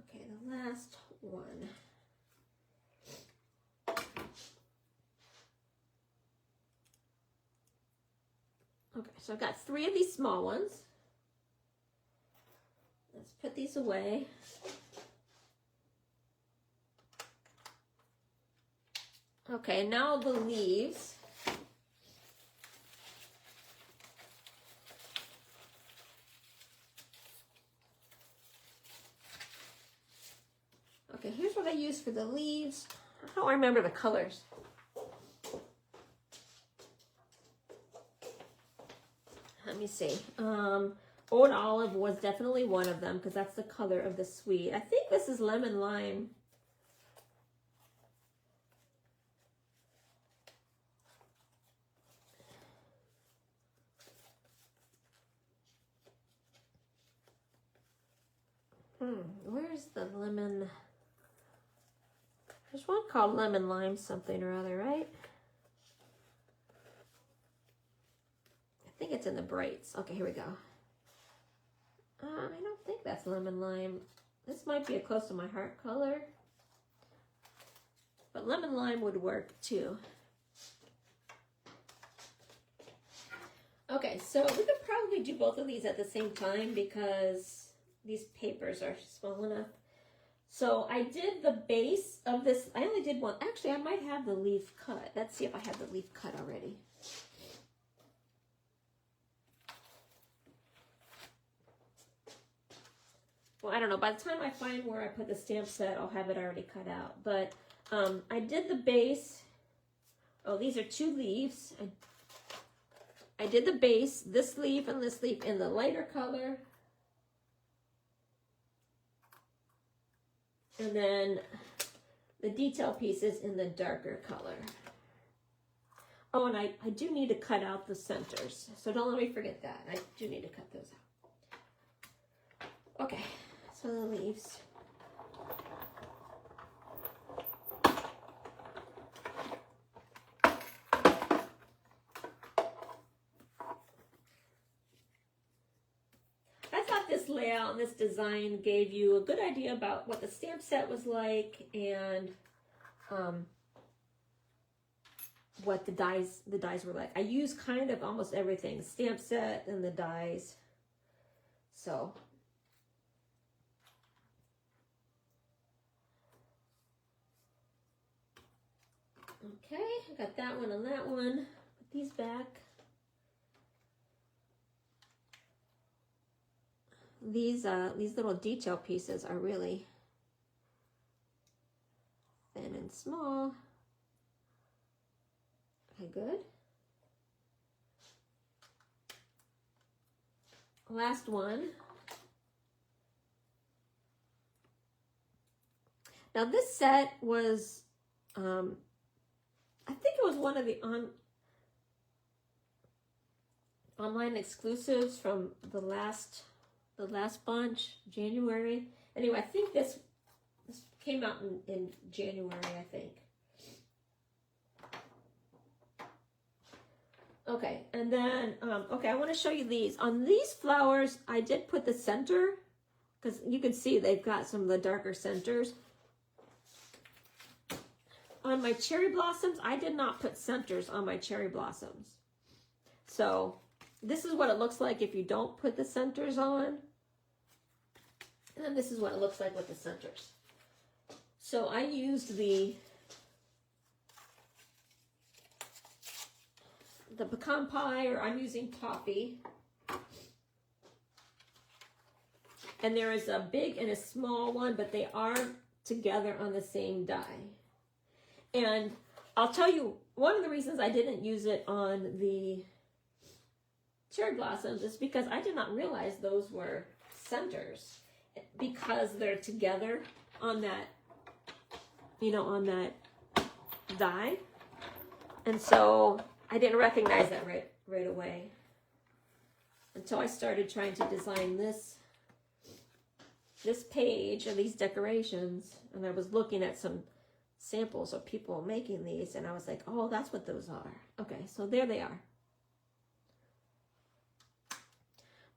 Okay, the last one. Okay, so I've got 3 of these small ones. Let's put these away. Okay, now the leaves. Okay, here's what I use for the leaves. I don't remember the colors. Let me see. Old Olive was definitely one of them because that's the color of the suite. I think this is Lemon Lime. Where's the lemon? There's one called Lemon Lime something or other, right? I think it's in the brights. Okay, here we go. I don't think that's Lemon Lime. This might be a close to my heart color. But Lemon Lime would work too. Okay, so we could probably do both of these at the same time because these papers are small enough. So I did the base of this. I only did one. Actually, I might have the leaf cut. Let's see if I have the leaf cut already. Well, I don't know. By the time I find where I put the stamp set, I'll have it already cut out. But I did the base. Oh, these are two leaves. I did the base, this leaf and this leaf in the lighter color. And then the detail pieces in the darker color. Oh, and I do need to cut out the centers. So don't let me forget that. I do need to cut those out. Okay, so the leaves. Layout and this design gave you a good idea about what the stamp set was like and what the dies were like. I use kind of almost everything, the stamp set and the dies. So okay, I got that one and that one. Put these back. These little detail pieces are really thin and small. Okay, good. Last one. Now this set was, I think it was one of the online exclusives from the last bunch, January. Anyway, I think this came out in January, I think. Okay, and then, okay, I want to show you these. On these flowers, I did put the center, because you can see they've got some of the darker centers. On my cherry blossoms, I did not put centers on my cherry blossoms. So this is what it looks like if you don't put the centers on. And then this is what it looks like with the centers. So I used the pecan pie, or I'm using toffee. And there is a big and a small one, but they are together on the same die. And I'll tell you, one of the reasons I didn't use it on the cherry blossoms is because I did not realize those were centers, because they're together on that, you know, on that die. And so I didn't recognize that right away until I started trying to design this page of these decorations, and I was looking at some samples of people making these, and I was like, oh, that's what those are. Okay, so there they are.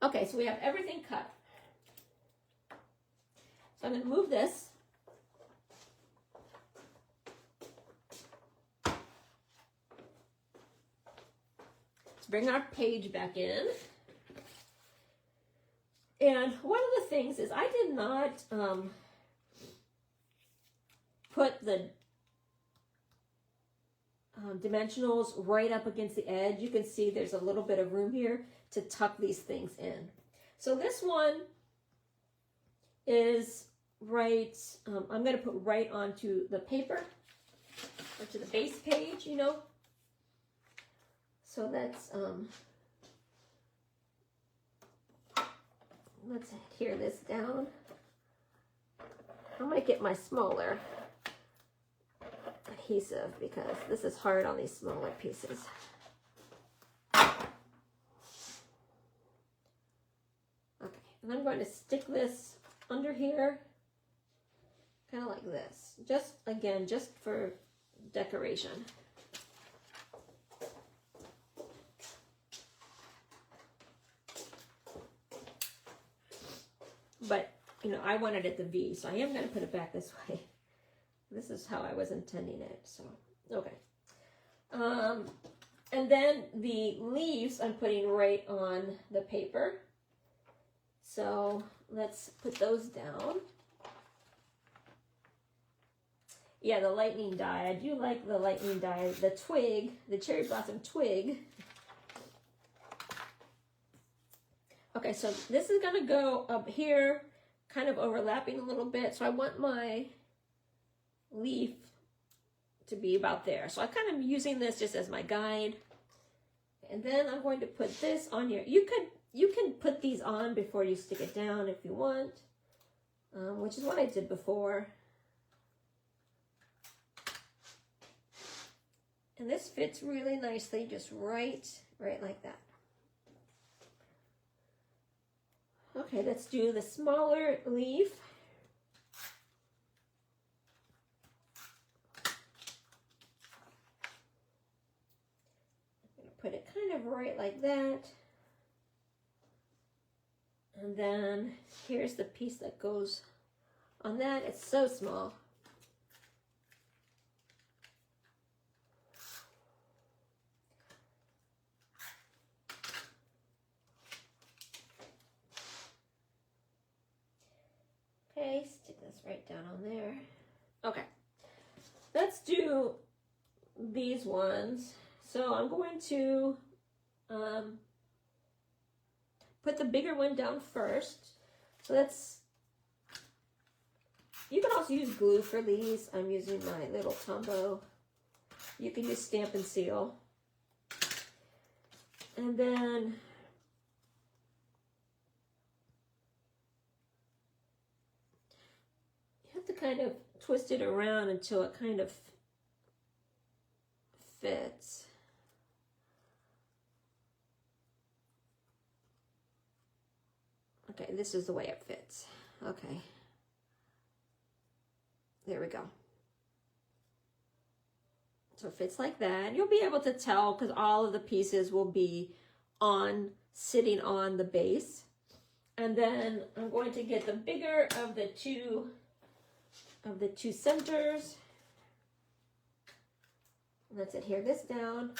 Okay, so we have everything cut. So I'm going to move this. Let's bring our page back in. And one of the things is I did not put the dimensionals right up against the edge. You can see there's a little bit of room here to tuck these things in. So this one is right, I'm going to put right onto the paper, or to the base page, you know. So let's tear this down. I might get my smaller adhesive because this is hard on these smaller pieces. Okay, and I'm going to stick this under here, kind of like this. Just, again, just for decoration. But, you know, I wanted it to V, so I am going to put it back this way. This is how I was intending it, so, okay. And then the leaves I'm putting right on the paper. So let's put those down. Yeah, the lightning die. I do like the lightning die. The twig, the cherry blossom twig. Okay, so this is going to go up here, kind of overlapping a little bit. So I want my leaf to be about there. So I'm kind of using this just as my guide. And then I'm going to put this on here. You can put these on before you stick it down if you want, which is what I did before. And this fits really nicely, just right like that. Okay, let's do the smaller leaf. I'm going to put it kind of right like that. And then here's the piece that goes on that. It's so small. Okay, stick this right down on there. Okay, let's do these ones. So I'm going to put the bigger one down first. So that's, you can also use glue for these. I'm using my little Tombow. You can use Stamp and Seal. And then to kind of twist it around until it kind of fits. Okay, this is the way it fits. Okay. There we go. So it fits like that. You'll be able to tell because all of the pieces will be sitting on the base. And then I'm going to get the bigger of the two centers. Let's adhere this down.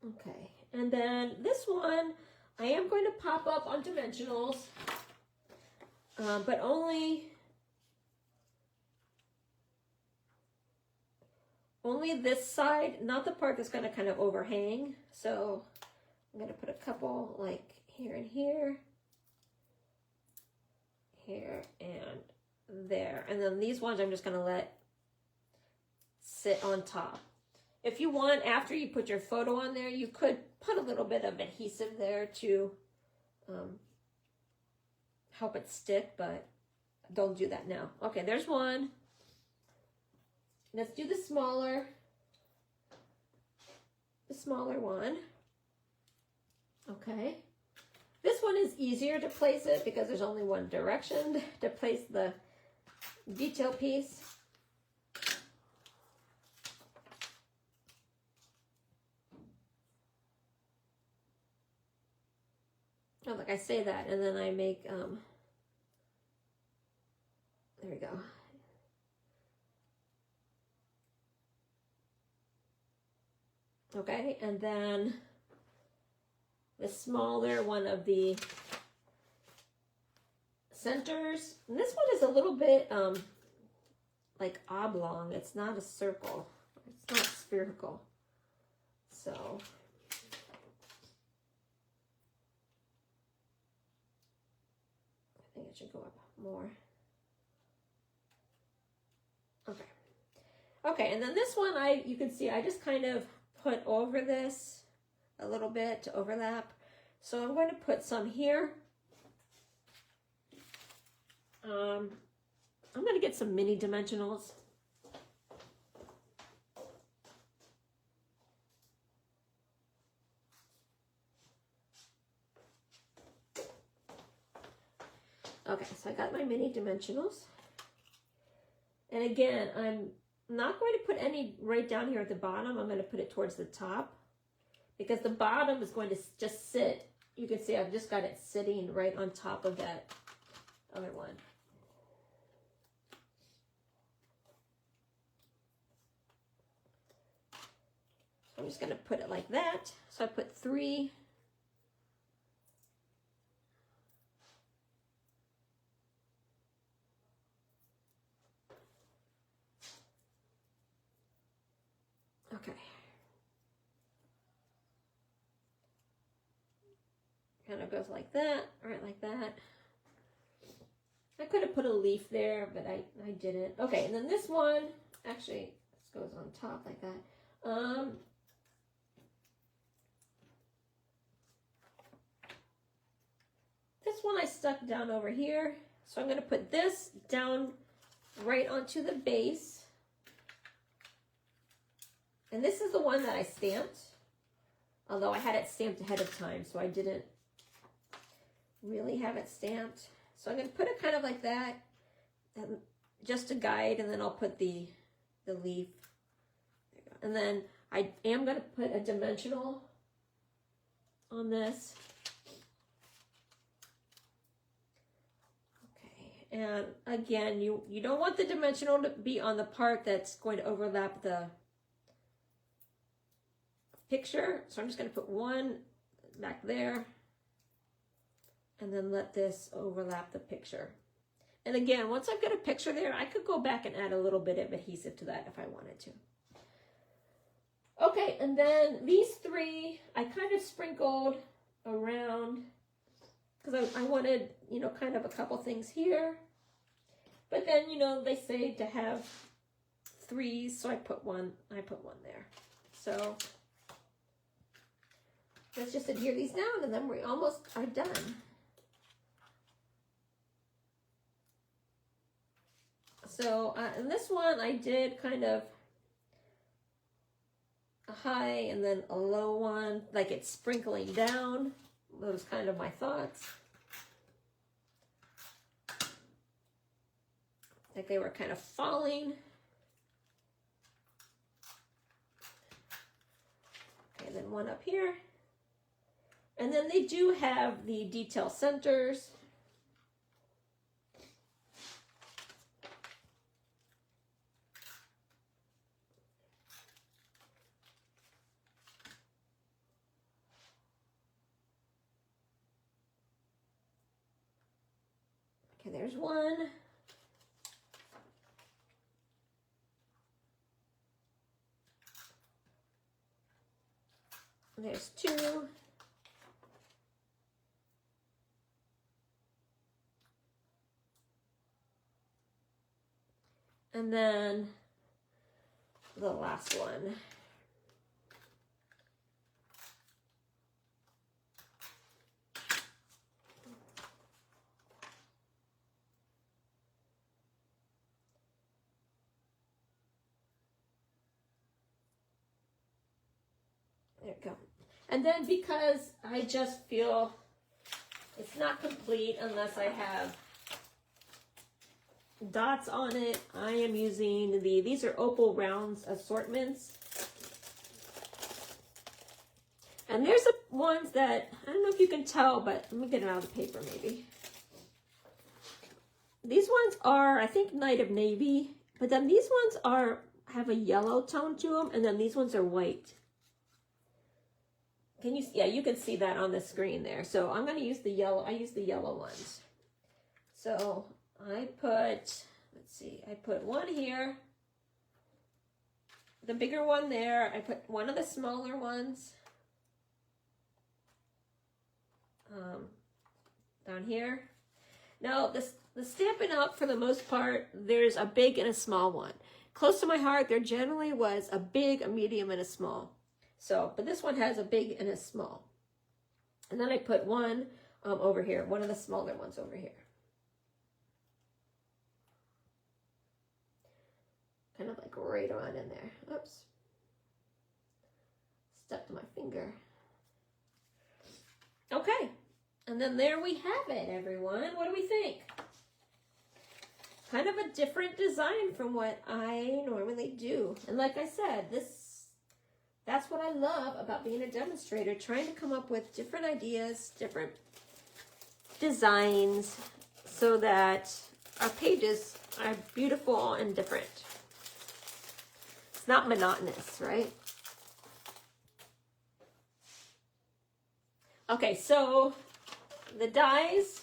Okay, and then this one I am going to pop up on dimensionals, but only this side, not the part that's going to kind of overhang. So I'm going to put a couple like here and here, here and there. And then these ones I'm just going to let sit on top. If you want, after you put your photo on there, you could put a little bit of adhesive there to help it stick, but don't do that now. Okay, there's one. Let's do the smaller one. Okay. This one is easier to place it because there's only one direction to place the detail piece. Oh, like I say that and then I make, there we go. Okay, and then the smaller one of the centers. And this one is a little bit like oblong. It's not a circle. It's not spherical. So I think it should go up more. Okay. Okay, and then this one you can see I just kind of put over this a little bit to overlap. So I'm going to put some here. I'm going to get some mini dimensionals. Okay, so I got my mini dimensionals. And again, I'm not going to put any right down here at the bottom. I'm going to put it towards the top because the bottom is going to just sit. You can see I've just got it sitting right on top of that other one. So I'm just going to put it like that. So I put 3. Okay. Kind of goes like that, right like that. I could have put a leaf there, but I didn't. Okay, and then this one, actually, this goes on top like that. This one I stuck down over here. So I'm going to put this down right onto the base. And this is the one that I stamped, although I had it stamped ahead of time, so I didn't really have it stamped. So I'm going to put it kind of like that, and just to guide, and then I'll put the leaf. There you go. And then I am going to put a dimensional on this. Okay, and again, you don't want the dimensional to be on the part that's going to overlap the picture. So I'm just going to put one back there and then let this overlap the picture. And again, once I've got a picture there, I could go back and add a little bit of adhesive to that if I wanted to. Okay, and then these 3 I kind of sprinkled around because I wanted, you know, kind of a couple things here. But then, you know, they say to have 3s, so I put one there. So let's just adhere these down, and then we almost are done. So in this one, I did kind of a high and then a low one, like it's sprinkling down. That was kind of my thoughts. Like they were kind of falling. Okay, then one up here. And then they do have the detail centers. Okay, there's one. There's 2. And then the last one. There we go. And then because I just feel it's not complete unless I have dots on it, I am using these are Opal Rounds assortments. And there's ones that, I don't know if you can tell, but let me get it out of the paper maybe. These ones are, I think, Night of Navy, but then these ones have a yellow tone to them, and then these ones are white. Can you, yeah, you can see that on the screen there. So I'm going to use the yellow, I use the yellow ones. So I put, let's see, I put one here, the bigger one there. I put one of the smaller ones down here. Now, the Stampin' Up, for the most part, there's a big and a small one. Close to my heart, there generally was a big, a medium, and a small. So, but this one has a big and a small. And then I put one over here, one of the smaller ones over here. Kind of like right on in there. Oops. Stuck to my finger. Okay. And then there we have it, everyone. What do we think? Kind of a different design from what I normally do. And like I said, that's what I love about being a demonstrator, trying to come up with different ideas, different designs, so that our pages are beautiful and different. It's not monotonous, right? Okay, so the dies,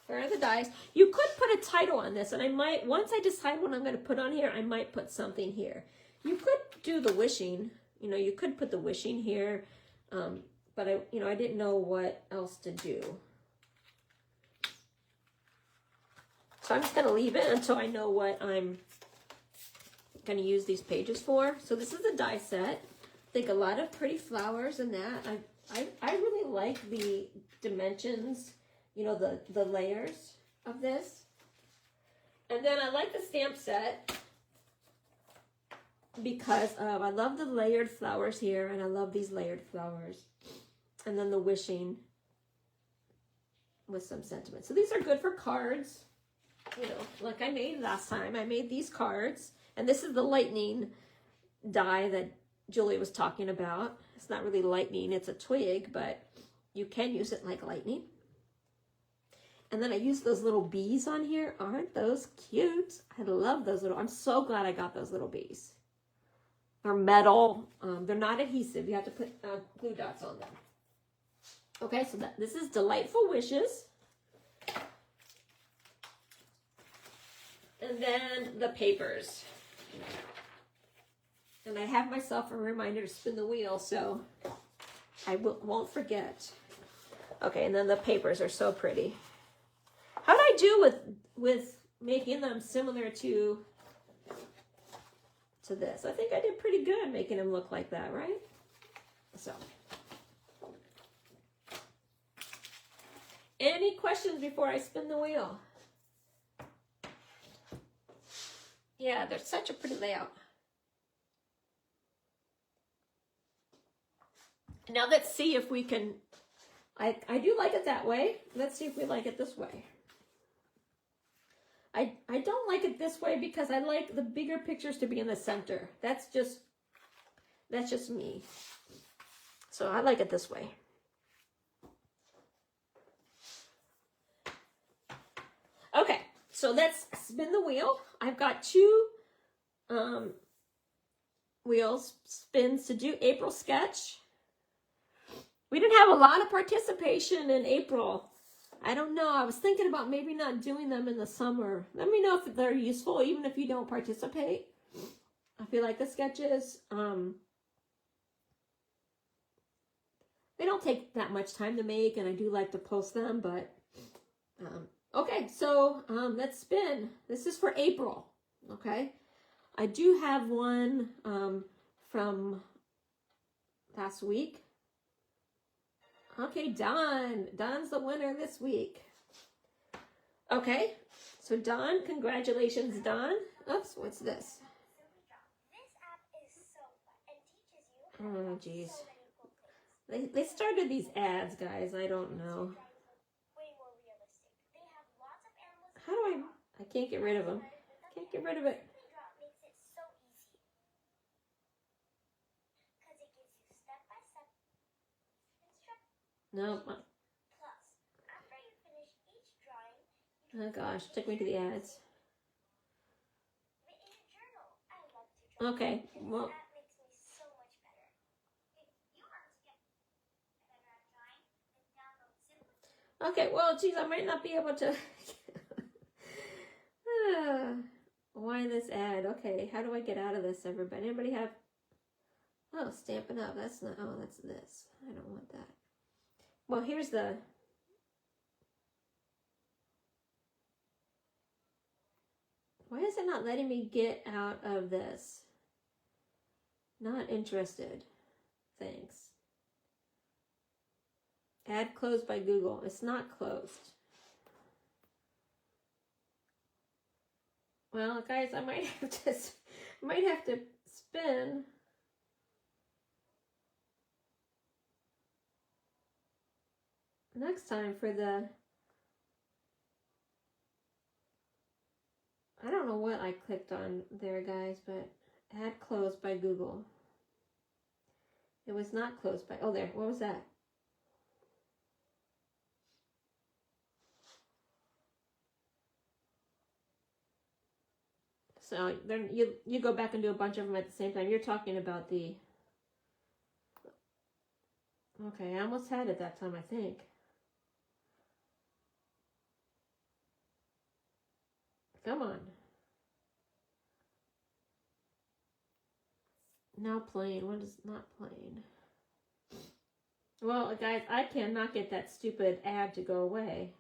where are the dies? You could put a title on this, and I might, once I decide what I'm going to put on here, I might put something here. You could do the wishing, you know, you could put the wishing here, but I didn't know what else to do. So I'm just going to leave it until I know what I'm going to use these pages for. So this is a die set. I think a lot of pretty flowers in that. I really like the dimensions, you know, the layers of this. And then I like the stamp set because I love the layered flowers here, and I love these layered flowers. And then the wishing with some sentiment. So these are good for cards, you know, like I made last time. I made these cards, and this is the lightning die that Julie was talking about. It's not really lightning, it's a twig, but you can use it like lightning. And then I used those little bees on here. Aren't those cute? I love those little, I'm so glad I got those little bees. They're metal. They're not adhesive. You have to put glue dots on them. Okay, so this is Delightful Wishes. And then the papers. And I have myself a reminder to spin the wheel, so I won't forget. Okay, and then the papers are so pretty. How did I do with making them similar to this? I think I did pretty good making them look like that, right? So, any questions before I spin the wheel? Yeah, they're such a pretty layout. Now let's see if we can, I do like it that way. Let's see if we like it this way. I don't like it this way because I like the bigger pictures to be in the center. That's just me. So I like it this way. Okay, so let's spin the wheel. I've got two wheels spins to do April sketch. We didn't have a lot of participation in April. I don't know. I was thinking about maybe not doing them in the summer. Let me know if they're useful, even if you don't participate. I feel like the sketches, they don't take that much time to make, and I do like to post them, but, okay, so let's spin. This is for April, okay? I do have one from last week. Okay, Dawn. Dawn's the winner this week. Okay, so Dawn, congratulations, Dawn. Oops, what's this? Oh, geez. They started these ads, guys. I don't know. How do I can't get rid of them. Can't get rid of it. No. Oh gosh, took me to the ads. Okay, well. Okay, well, geez, I might not be able to. Why this ad? Okay, how do I get out of this, everybody? Anybody have... Oh, Stampin' Up. That's not... Oh, that's this. I don't want that. Well, here's the... Why is it not letting me get out of this? Not interested. Thanks. Ad closed by Google. It's not closed. Well, guys, I might have to spin. Next time for the... I don't know what I clicked on there, guys, but ad closed by Google. It was not closed by... Oh, there. What was that? So then you go back and do a bunch of them at the same time. You're talking about the... Okay, I almost had it that time, I think. Come on. Now playing. What is not playing? Well, guys, I cannot get that stupid ad to go away.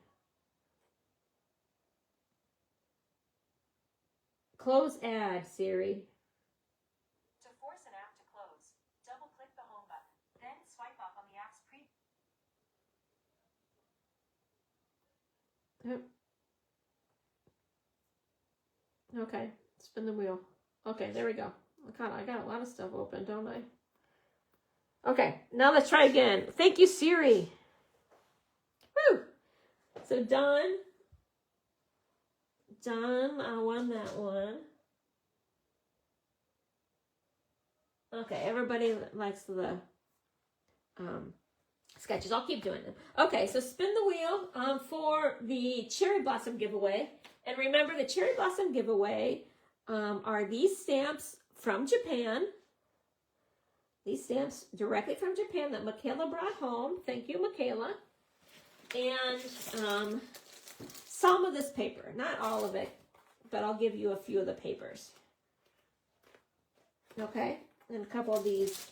Close ad, Siri. To force an app to close, double-click the home button, then swipe up on the app's Yep. Okay, spin the wheel. Okay, there we go. I got a lot of stuff open, don't I? Okay, now let's try again. Thank you, Siri. Woo! So Don won that one. Okay, everybody likes the sketches. I'll keep doing them. Okay, so spin the wheel for the Cherry Blossom giveaway. And remember, the Cherry Blossom giveaway are these stamps from Japan. These stamps directly from Japan that Michaela brought home. Thank you, Michaela. And some of this paper. Not all of it, but I'll give you a few of the papers. Okay? And a couple of these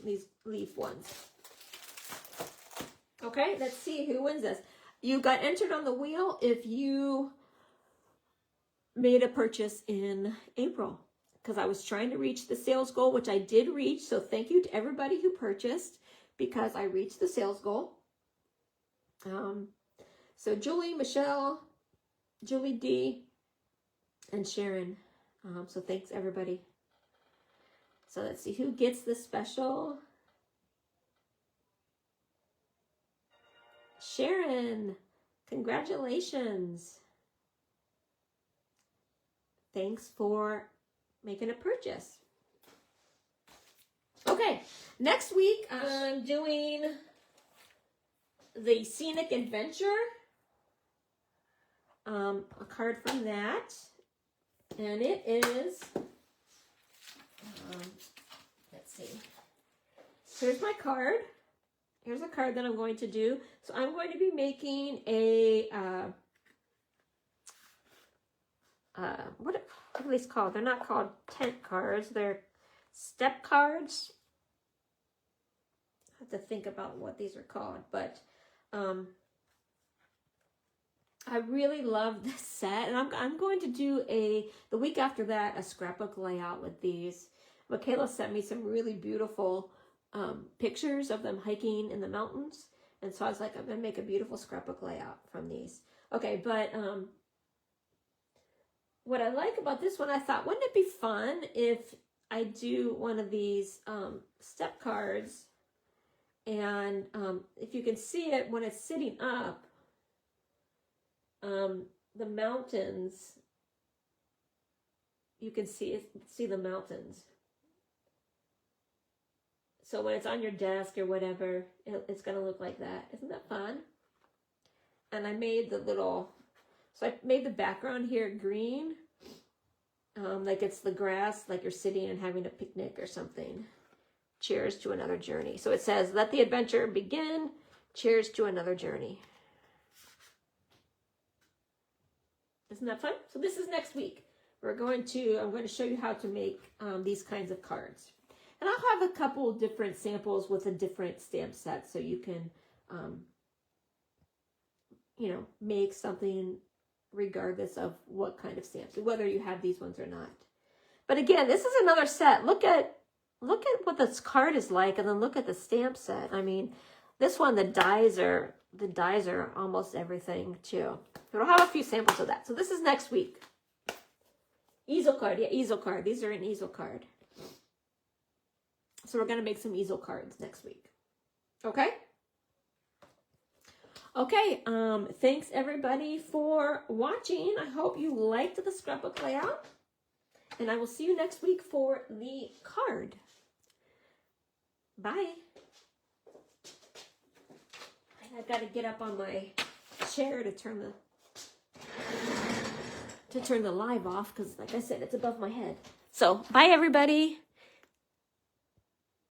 leaf ones. Okay, let's see who wins this. You got entered on the wheel if you made a purchase in April, because I was trying to reach the sales goal, which I did reach. So thank you to everybody who purchased, because I reached the sales goal. So Julie, Michelle, Julie D, and Sharon. So thanks, everybody. So let's see who gets the special. Sharon, congratulations. Thanks for making a purchase. Okay, next week I'm doing the Scenic Adventure. A card from that. And it is, let's see. Here's my card. Here's a card that I'm going to do. So I'm going to be making a, what are these called? They're not called tent cards. They're step cards. I have to think about what these are called, but I really love this set, and I'm going to do the week after that, a scrapbook layout with these. Michaela sent me some really beautiful pictures of them hiking in the mountains, and so I was like, I'm going to make a beautiful scrapbook layout from these. Okay, but what I like about this one, I thought, wouldn't it be fun if I do one of these step cards, and if you can see it when it's sitting up, the mountains, you can see the mountains. So when it's on your desk or whatever, it's going to look like that. Isn't that fun? And I made so I made the background here green, like it's the grass, like you're sitting and having a picnic or something. Cheers to another journey. So it says, let the adventure begin. Cheers to another journey. Isn't that fun? So this is next week. I'm going to show you how to make these kinds of cards. And I'll have a couple different samples with a different stamp set so you can, you know, make something regardless of what kind of stamps, whether you have these ones or not. But again, this is another set. Look at what this card is like, and then look at the stamp set. I mean, this one, the dies are almost everything too. But I'll have a few samples of that. So this is next week. Easel card, yeah, easel card. These are an easel card. So we're gonna make some easel cards next week. Okay? Okay, thanks everybody for watching. I hope you liked the scrapbook layout. And I will see you next week for the card. Bye. I've got to get up on my chair to turn the live off because, like I said, it's above my head. So, bye everybody.